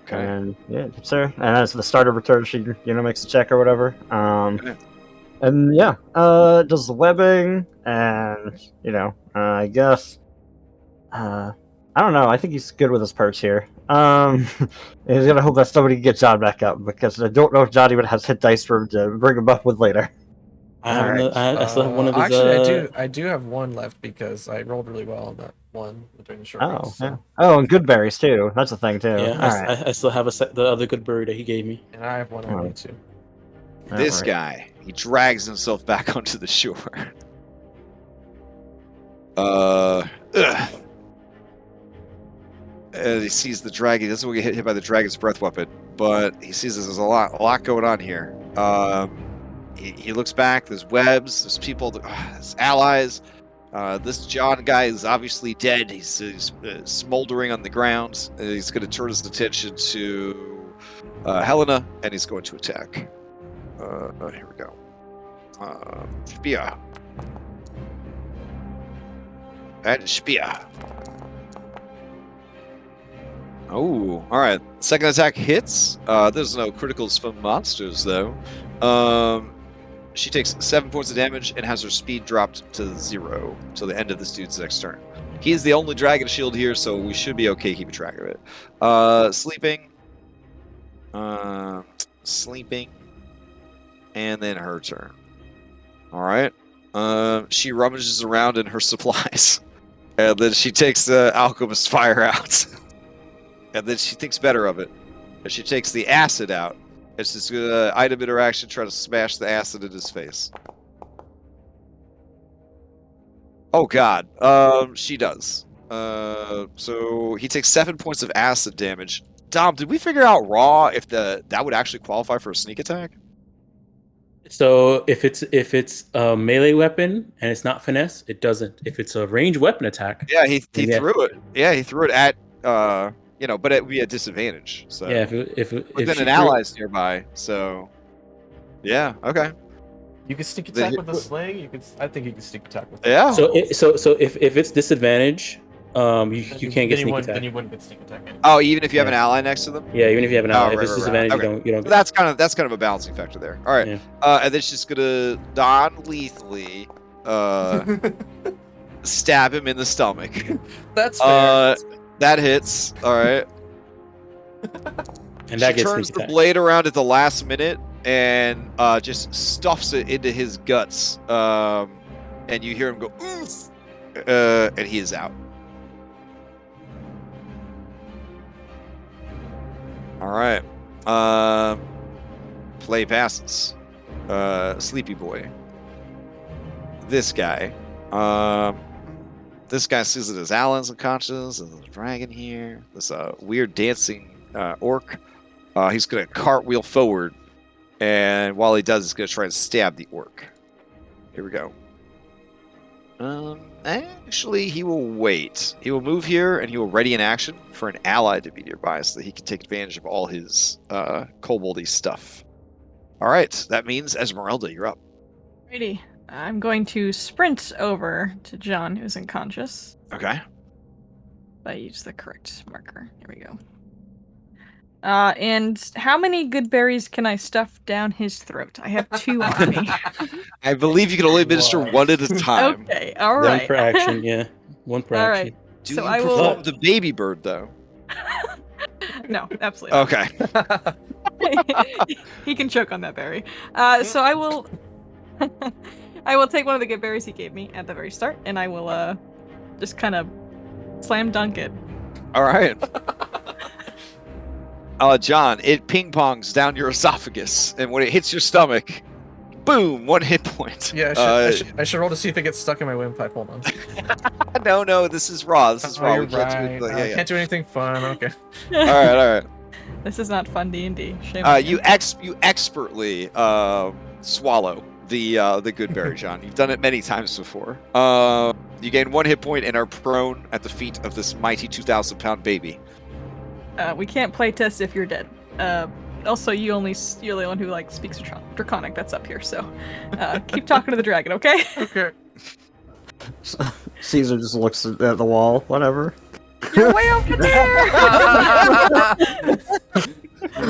Okay. And yeah, sir. And as the start of her turn, she makes a check or whatever. Okay. And yeah, does the webbing, and I guess. I don't know. I think he's good with his perks here. He's gonna hope that somebody gets John back up because I don't know if John even has hit dice for him to bring him up with later. I still have one of his. Actually, I do have one left because I rolled really well on that one during the short rest, so. Yeah. Oh, and good berries too. That's a thing too. Yeah, I still have the other good bird that he gave me. And I have one on me too. This guy, he drags himself back onto the shore. And he sees the dragon. He doesn't want to get hit by the dragon's breath weapon, but he sees there's a lot going on here. He looks back. There's webs. There's people. There's allies. This John guy is obviously dead. He's smoldering on the ground. He's going to turn his attention to Helena, and he's going to attack. Here we go. Spear. And spear. Oh, all right. Second attack hits. There's no criticals from monsters, though. She takes 7 points of damage and has her speed dropped to 0 till the end of this dude's next turn. He is the only dragon shield here, so we should be okay keeping track of it. Sleeping. Sleeping. And then her turn. All right. She rummages around in her supplies. And then she takes the alchemist fire out. And then she thinks better of it. And she takes the acid out. It's just gonna item interaction, try to smash the acid in his face. Oh god. She does. So he takes 7 points of acid damage. Dom, did we figure out raw if that would actually qualify for a sneak attack? So if it's a melee weapon and it's not finesse, it doesn't. If it's a ranged weapon attack, Yeah, he yeah. threw it. Yeah, he threw it at but it would be a disadvantage. So yeah, but if then she an threw- ally's nearby, so yeah, okay. You can sneak Then attack he- with the sling. I think you can sneak attack with. Yeah. So if it's disadvantage, you can't get sneak attack. Then you wouldn't get sneak attack. Anyway. Oh, even if you have an Yeah. ally next to them? Yeah, even if you have an Oh, ally, if right, it's right, disadvantage, right. you don't. So that's kind of a balancing factor there. All right. Yeah. And then she's gonna non-lethally stab him in the stomach. That's fair. That hits. All right. And that She gets turns sneak the attack. blade around at the last minute and just stuffs it into his guts. And you hear him go, oof, and he is out. All right. Play passes. Sleepy boy. This guy. This guy sees it as Allan's unconscious. There's a dragon here. This weird dancing orc. He's gonna cartwheel forward, and while he does, he's gonna try and stab the orc. Here we go. Actually, he will wait. He will move here, and he will ready an action for an ally to be nearby, so that he can take advantage of all his koboldy stuff. All right, that means Esmeralda, you're up. Alrighty. I'm going to sprint over to John, who's unconscious. Okay. I use the correct marker. Here we go. And how many good berries can I stuff down his throat? I have 2 on me. I believe you can only administer Wow. one at a time. Okay, all One right. per action, yeah. One per All action. right. Do So you I will- perform the baby bird though? No, absolutely not. Okay. He can choke on that berry. So I will I will take one of the good berries he gave me at the very start, and I will just kind of slam dunk it. All right. John, it ping pongs down your esophagus, and when it hits your stomach, boom, 1 hit point. Yeah, I should roll to see if it gets stuck in my windpipe. Hold on. No, this is raw. This is raw. You're We can't do right. it. I can't do anything fun. Okay. All right. This is not fun D&D. Shame on You expertly swallow the good berry, John. You've done it many times before. You gain 1 hit point and are prone at the feet of this mighty 2,000-pound baby. We can't play test if you're dead. Also, you're the only one who speaks Draconic. That's up here. So keep talking to the dragon, okay? Okay. Caesar just looks at the wall. Whatever. You're way over there.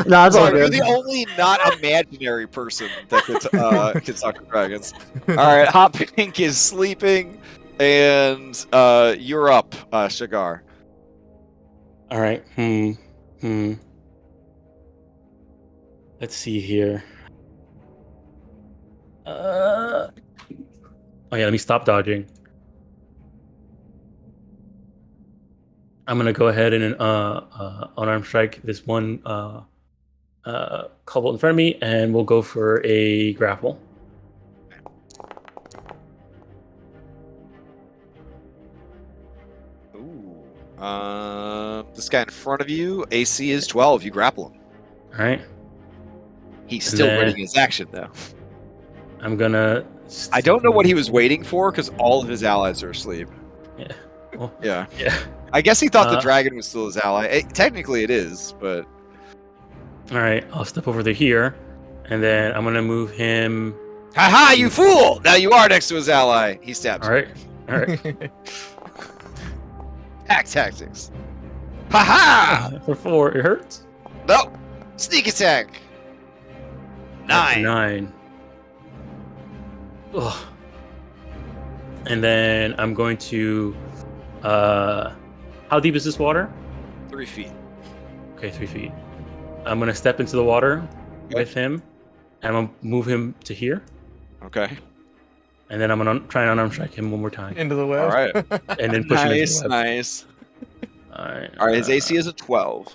No, it's all You're good. the only not imaginary person that can talk to dragons. All right, Hot Pink is sleeping, and you're up, Shagar. All right. Let's see here. Oh yeah, let me stop dodging. I'm gonna go ahead and unarmed strike this one kobold in front of me, and we'll go for a grapple. Ooh. This guy in front of you, AC is 12. You grapple him. All right. He's And still then- waiting his action, though. I'm gonna. I don't know what he was waiting for because all of his allies are asleep. Yeah. Well, Yeah. yeah. I guess he thought the Uh, dragon was still his ally. Technically, it is, but All right. I'll step over to here, and then I'm gonna move him. haha, you fool! Now you are next to his ally. He stabs. All right. All right. Hack tactics. Haha! For 4, it hurts. No. Sneak attack. That's 9. 9. Ugh. And then I'm going to. How deep is this water? 3 feet. Okay, 3 feet. I'm gonna step into the water with him, and I'm gonna move him to here, Okay. and then I'm gonna try and unarmed strike him one more time, Into the web. All right. and then push him into Nice, the web. nice. All right. All right, his AC is a 12.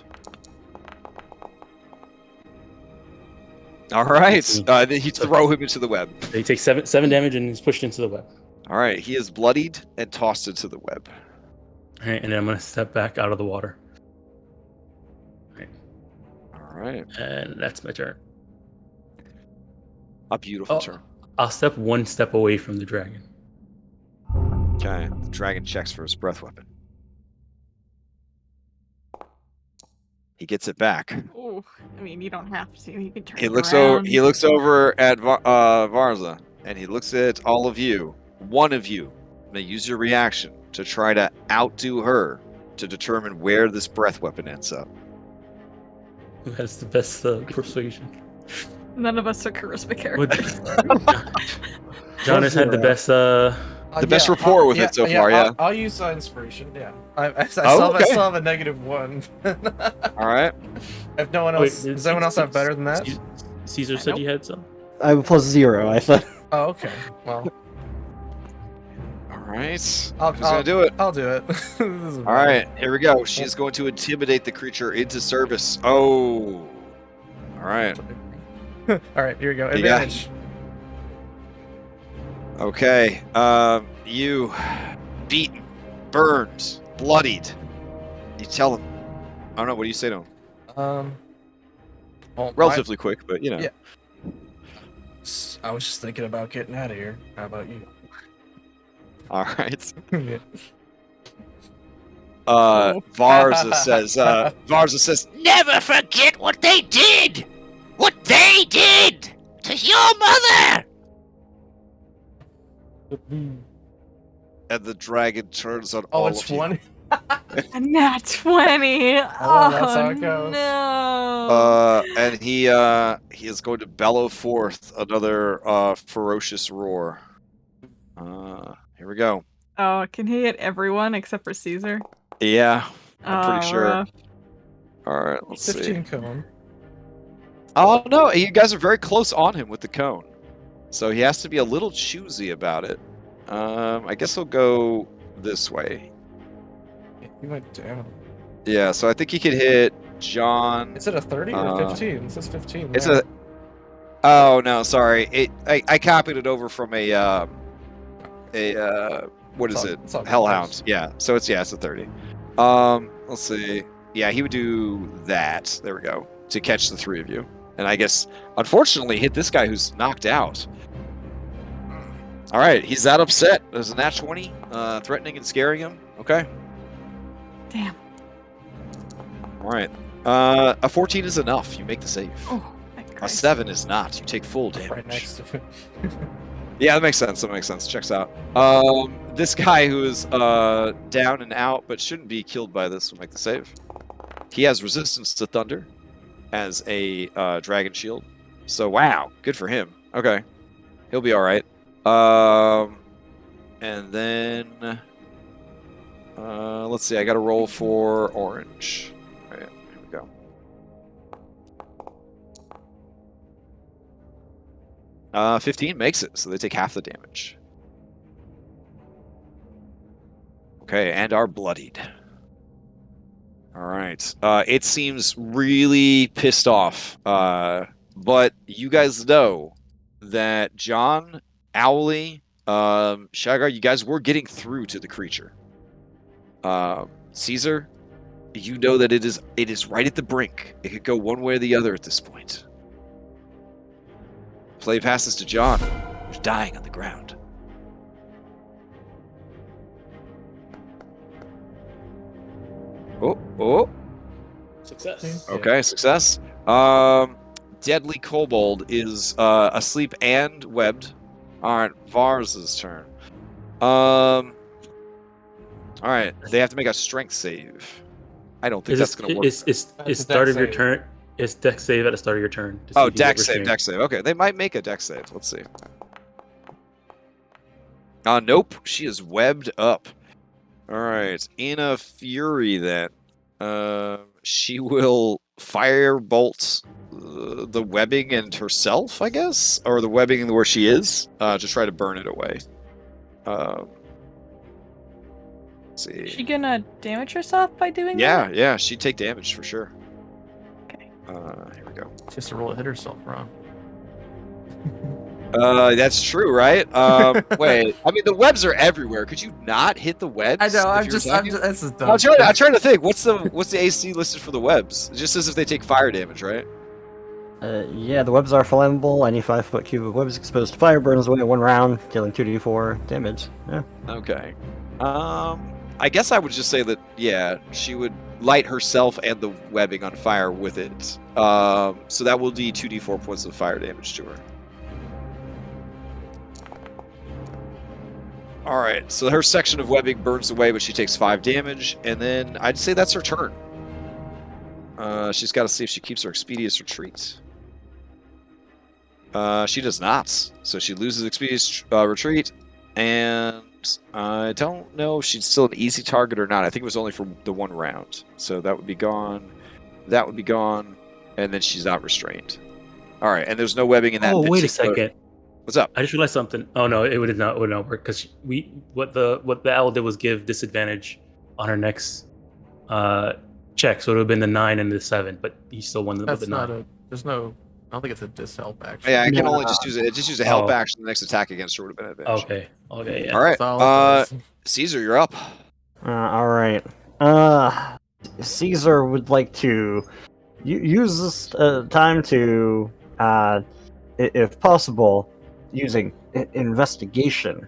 All right. You throw him into the web. He takes 7 damage and is pushed into the web. All right. He is bloodied and tossed into the web. All right, and then I'm gonna step back out of the water. All right. And that's my turn. A beautiful turn. I'll step 1 step away from the dragon. Okay. The dragon checks for his breath weapon. He gets it back. Oh, I mean, you don't have to. You can turn. He it looks around. over. He looks over at Varza, and he looks at all of you. One of you may use your reaction to try to outdo her to determine where this breath weapon ends up. Who has the best persuasion? None of us are charisma Would- characters. John has had the best. The best rapport with it so far, yeah. I'll use inspiration. Yeah, I still okay. have a -1. All right. If no one else, does anyone else have better than that? Caesar said Nope. you had some. I have a +0. I thought. Oh, okay. Well, All right. Who's I'll gonna do it? I'll do it. All right. Here we go. She is going to intimidate the creature into service. Oh. All right. All right. Here we go. Yeah. Advantage. Okay. You beaten, burned, bloodied. You tell him. I don't know. What do you say to him? Well, Relatively quick, but you know. Yeah. I was just thinking about getting out of here. How about you? All right. Yeah. Varza says, Never forget what they did! What they did to your mother! and the dragon turns on Oh, all it's of you. 20. A nat 20. Oh, that's how it goes. No. And he is going to bellow forth another ferocious roar. Here we go. Oh, can he hit everyone except for Caesar? Yeah, I'm pretty sure. Rough. All right, let's 15 see. cone. Oh no, you guys are very close on him with the cone, so he has to be a little choosy about it. I guess he'll go this way. He went down. Yeah, so I think he could hit John. Is it a 30 or 15? It says 15. It's there. Oh no, sorry. I copied it over from a what is it? It's all good. Hellhound. Yeah. So it's a 30. Let's see. Yeah, he would do that. There we go. To catch the 3 of you. And I guess unfortunately hit this guy who's knocked out. All right, he's that upset. There's a nat 20, threatening and scaring him. Okay. Damn. All right. A 14 is enough. You make the save. Oh, thank A Christ. 7 is not. You take full damage. Right next to it. Yeah, that makes sense. Checks out. This guy who is down and out but shouldn't be killed by this will make the save. He has resistance to thunder as a dragon shield. So wow, good for him. Okay, he'll be all right. And then let's see. I got to roll for orange. All right, here we go. 15 makes it, so they take half the damage. Okay, and are bloodied. All right. It seems really pissed off, but you guys know that John, Owly, Shagar, you guys were getting through to the creature. Caesar, you know that it is right at the brink. It could go one way or the other at this point. Play passes to John, who's dying on the ground. Oh. Success. Okay, success. Deadly Kobold is asleep and webbed. Alright, Vars's turn. Alright, they have to make a strength save. I don't think that's going to work. It's start of your turn. It's dex save at the start of your turn. to see Oh, if you get dex save, restrained. dex save. Okay, they might make a dex save. Let's see. Nope. She is webbed up. Alright, in a fury then, she will firebolt the webbing and herself, I guess? Or the webbing where she is, to try to burn it away. Let's see. Is she gonna damage herself by doing that? Yeah, she'd take damage for sure. Okay. Here we go. She has to roll to hit herself wrong. That's true, right? Wait. I mean, the webs are everywhere. Could you not hit the webs? I know. if I'm you're just. attacking? That's just dumb. I'm trying to think. What's the AC listed for the webs? It just says if they take fire damage, right? Yeah, the webs are flammable. Any 5-foot cube of webs exposed to fire burns away in 1 round, dealing 2d4 damage. Yeah. Okay. I guess I would just say that, yeah, she would light herself and the webbing on fire with it. So that will do 2d4 points of fire damage to her. Alright, so her section of webbing burns away, but she takes 5 damage, and then I'd say that's her turn. She's got to see if she keeps her expeditious retreat. She does not, so she loses expeditious retreat, and I don't know if she's still an easy target or not. I think it was only for the 1 round, so that would be gone. That would be gone, and then she's not restrained. All right, and there's no webbing in that. Oh, wait a second. What's up? I just realized something. Oh no, it would not work because what the owl did was give disadvantage on her next check, so it would have been the 9 and the 7, but he still won with That's the not 9. a. There's no. I don't think it's a dishelp action. Yeah, I can No. only just use it. Just use a help Oh. action. The next attack against her would have been advantage. Okay, yeah. All right. That's all it does. Caesar, you're up. All right. Caesar would like to use this time to, if possible, using investigation,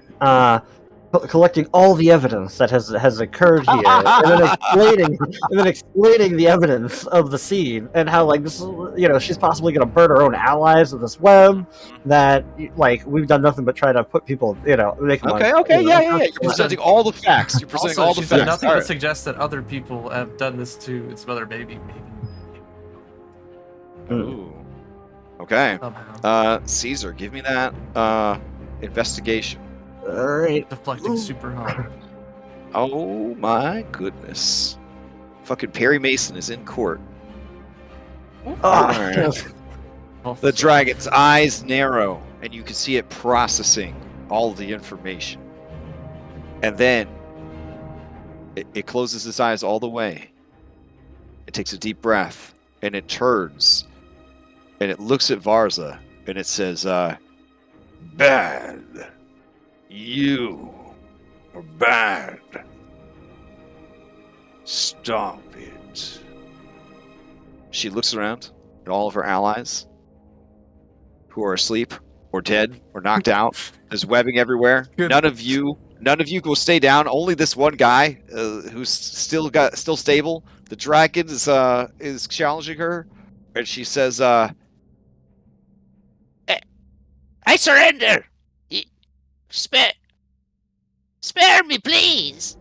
collecting all the evidence that has occurred here, and then explaining the evidence of the scene and how like this, she's possibly going to burn her own allies with this web. That like we've done nothing but try to put people, make them. Okay, yeah. You're presenting all the facts. You're presenting Also, all the she's done facts. nothing All but right. suggest that other people have done this to its mother, maybe Ooh. Okay. somehow. Caesar, give me that investigation. All right. Deflecting super hard. Oh my goodness. Fucking Perry Mason is in court. Alright. The dragon's eyes narrow, and you can see it processing all the information. And then it closes its eyes all the way. It takes a deep breath, and it turns, and it looks at Varza, and it says, bad. You are bad. Stop it. She looks around at all of her allies who are asleep or dead or knocked out. There's webbing everywhere. Good. None of you will stay down. Only this one guy who's still stable. The dragon is challenging her, and she says, I surrender. Spare me, please.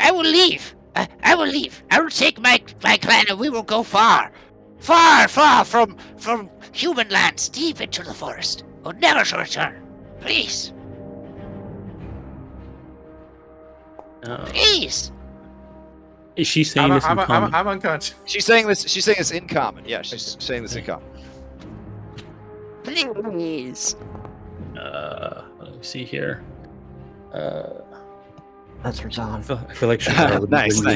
I will leave. I will leave. I will take my clan, and we will go far from human lands, deep into the forest. We'll never return. Please, please. Is she saying this in common? I'm unconscious. she's saying this in common. Yeah, she's saying this in common. Please. Let me see here. That's for John. I feel like Shakara would Nice. Go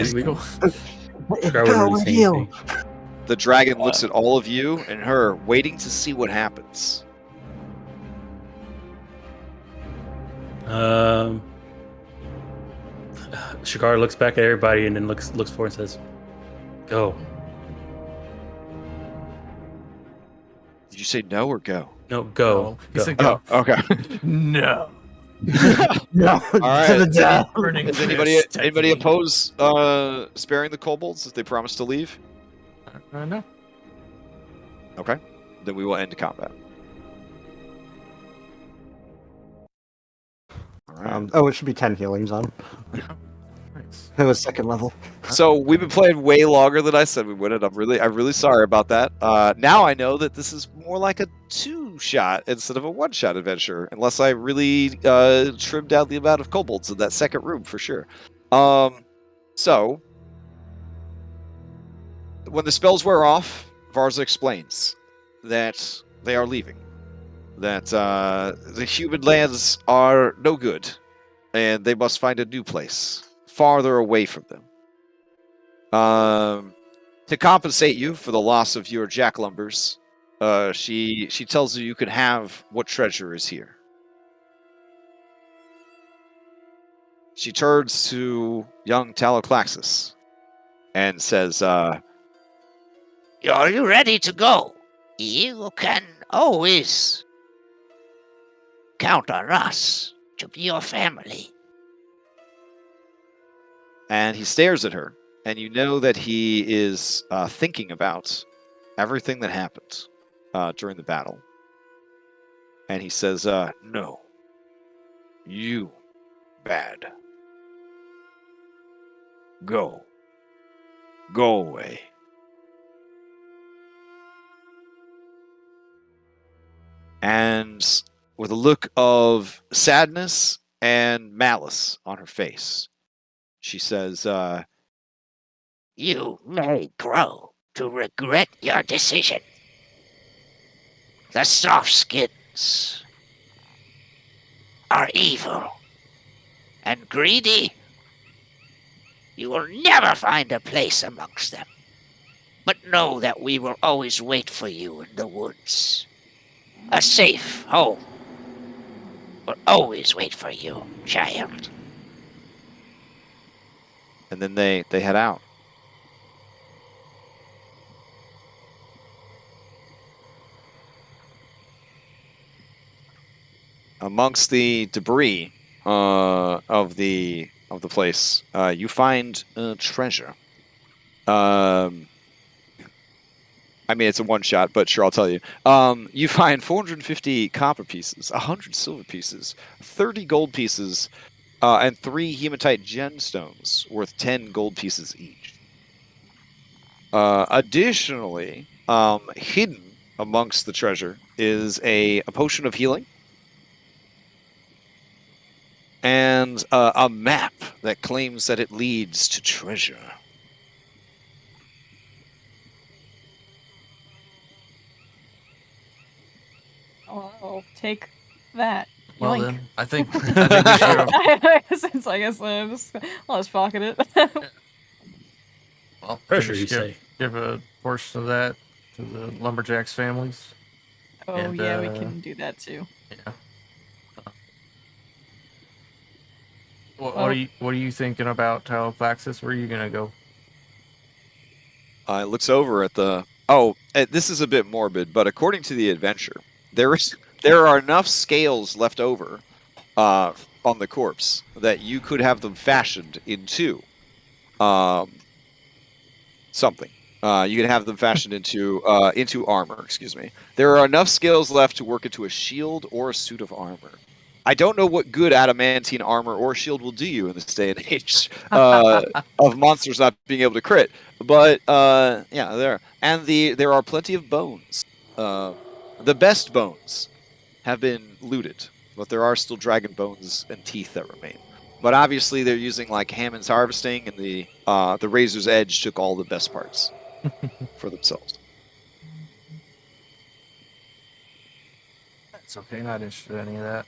with you. The dragon looks at all of you and her, waiting to see what happens. Shakara looks back at everybody and then looks forward and says, "Go." Did you say no or go? No, go. He Go. said go. Oh, okay. No. No. All right. To the death. Burning Does fist anybody technique. oppose sparing the kobolds if they promise to leave? No. Okay. Then we will end combat. All right. It should be 10 healings on. Nice. It was 2nd level. So we've been playing way longer than I said we would, and I'm really sorry about that. Now I know that this is more like a 2-shot instead of a 1-shot adventure, unless I really trimmed down the amount of kobolds in that second room for sure. So when the spells wear off, Varza explains that they are leaving. That the human lands are no good, and they must find a new place, farther away from them. To compensate you for the loss of your jacklumbers, she tells you can have what treasure is here. She turns to young Taloklaxus and says, Are you ready to go? You can always count on us to be your family. and he stares at her, and you know that he is thinking about everything that happened during the battle. And he says, no, you bad. Go away. And with a look of sadness and malice on her face, she says, You may grow to regret your decision. The soft skins are evil and greedy. You will never find a place amongst them. But know that we will always wait for you in the woods. A safe home will always wait for you, child. and then they head out. Amongst the debris of the place, you find treasure. I mean, it's a one shot, but sure, I'll tell you. You find 450 copper pieces, 100 silver pieces, 30 gold pieces, and 3 hematite gemstones worth 10 gold pieces each. Additionally, hidden amongst the treasure is a potion of healing and a map that claims that it leads to treasure. Oh, take that. Well Yoink. then, I think we should. Since I guess I'll just pocket it. Well, Pressure, we you should say? give a portion of that to the lumberjacks families. Oh And, yeah, we can do that too. Yeah. What Well- are you thinking about, Taloklaxus? Where are you gonna go? It looks over at the. This is a bit morbid, but according to the adventure, there are enough scales left over on the corpse that you could have them fashioned into something. You can have them fashioned into armor. Excuse me. There are enough scales left to work into a shield or a suit of armor. I don't know what good adamantine armor or shield will do you in this day and age of monsters not being able to crit. But yeah, there are plenty of bones. The best bones have been looted, but there are still dragon bones and teeth that remain. But obviously, they're using like Hammond's harvesting, and the Razor's Edge took all the best parts for themselves. It's okay, not interested in any of that.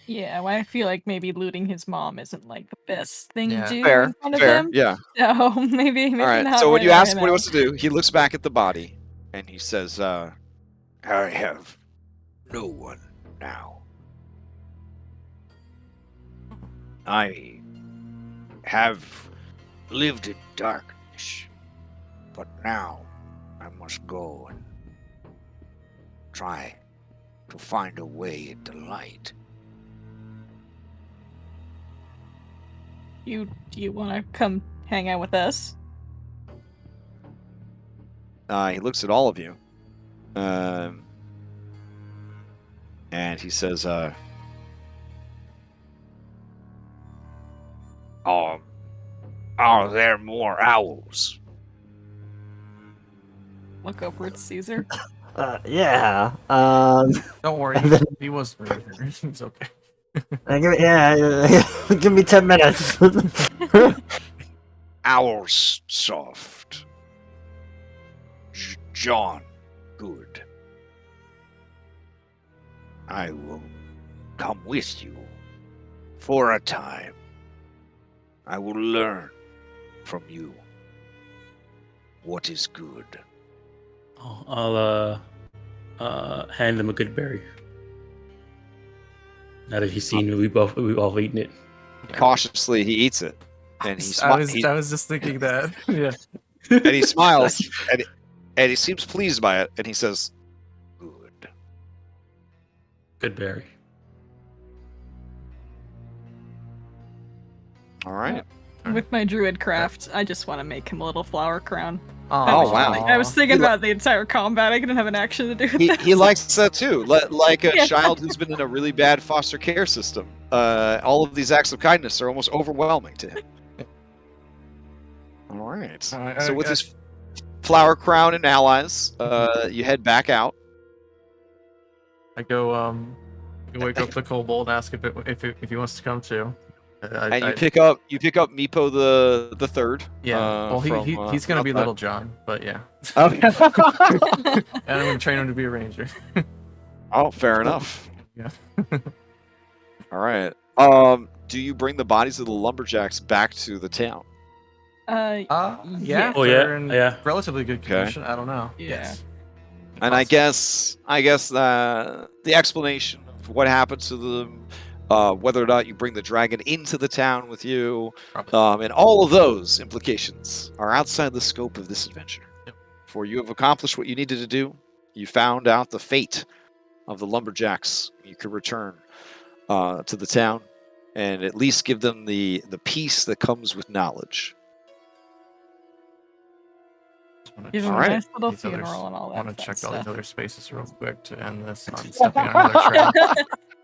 Yeah, well, I feel like maybe looting his mom isn't like the best thing Yeah. to do Fair, in front of fair, him. yeah. So maybe All right. not So when right you ask right what he now. wants to do, he looks back at the body, and he says, I have no one now. I have lived in darkness, but now I must go and try to find a way into light. Do you want to come hang out with us? he looks at all of you, and he says, Are there more owls? Look over at Caesar. Yeah. Don't worry, And then- he wasn't really here. It's okay. Give me 10 minutes. Owls soft. John good. I will come with you for a time. I will learn from you What is good? Oh, I'll hand him a good berry. Now that he's seen we've all eaten it. Cautiously, he eats it, and I was just thinking that. Yeah. and he smiles, and he seems pleased by it, and he says, "Good." Good berry. All right. With my druid craft, I just want to make him a little flower crown. Oh, wow. I was thinking about the entire combat. I didn't have an action to do with that. He likes that too. Like a Yeah. child who's been in a really bad foster care system. All of these acts of kindness are almost overwhelming to him. All right. So with his flower crown and allies, you head back out. I go wake up the kobold and ask if he wants to come too. And you pick up Meepo the third. Yeah. Well, he's gonna be Little John, but yeah. Okay. And I'm gonna train him to be a ranger. Oh, fair enough. Yeah. All right. Do you bring the bodies of the lumberjacks back to the town? Yeah. Oh, they're in yeah. relatively good condition. I don't know. Yeah. Yes. And I guess the explanation of what happened to them, whether or not you bring the dragon into the town with you, and all of those implications are outside the scope of this adventure. Yep. For you have accomplished what you needed to do. You found out the fate of the lumberjacks. You could return to the town and at least give them the peace that comes with knowledge. Give him All a right. nice little These others- funeral and all that. I want to check all stuff. these other spaces real quick to end this on stepping on another trail.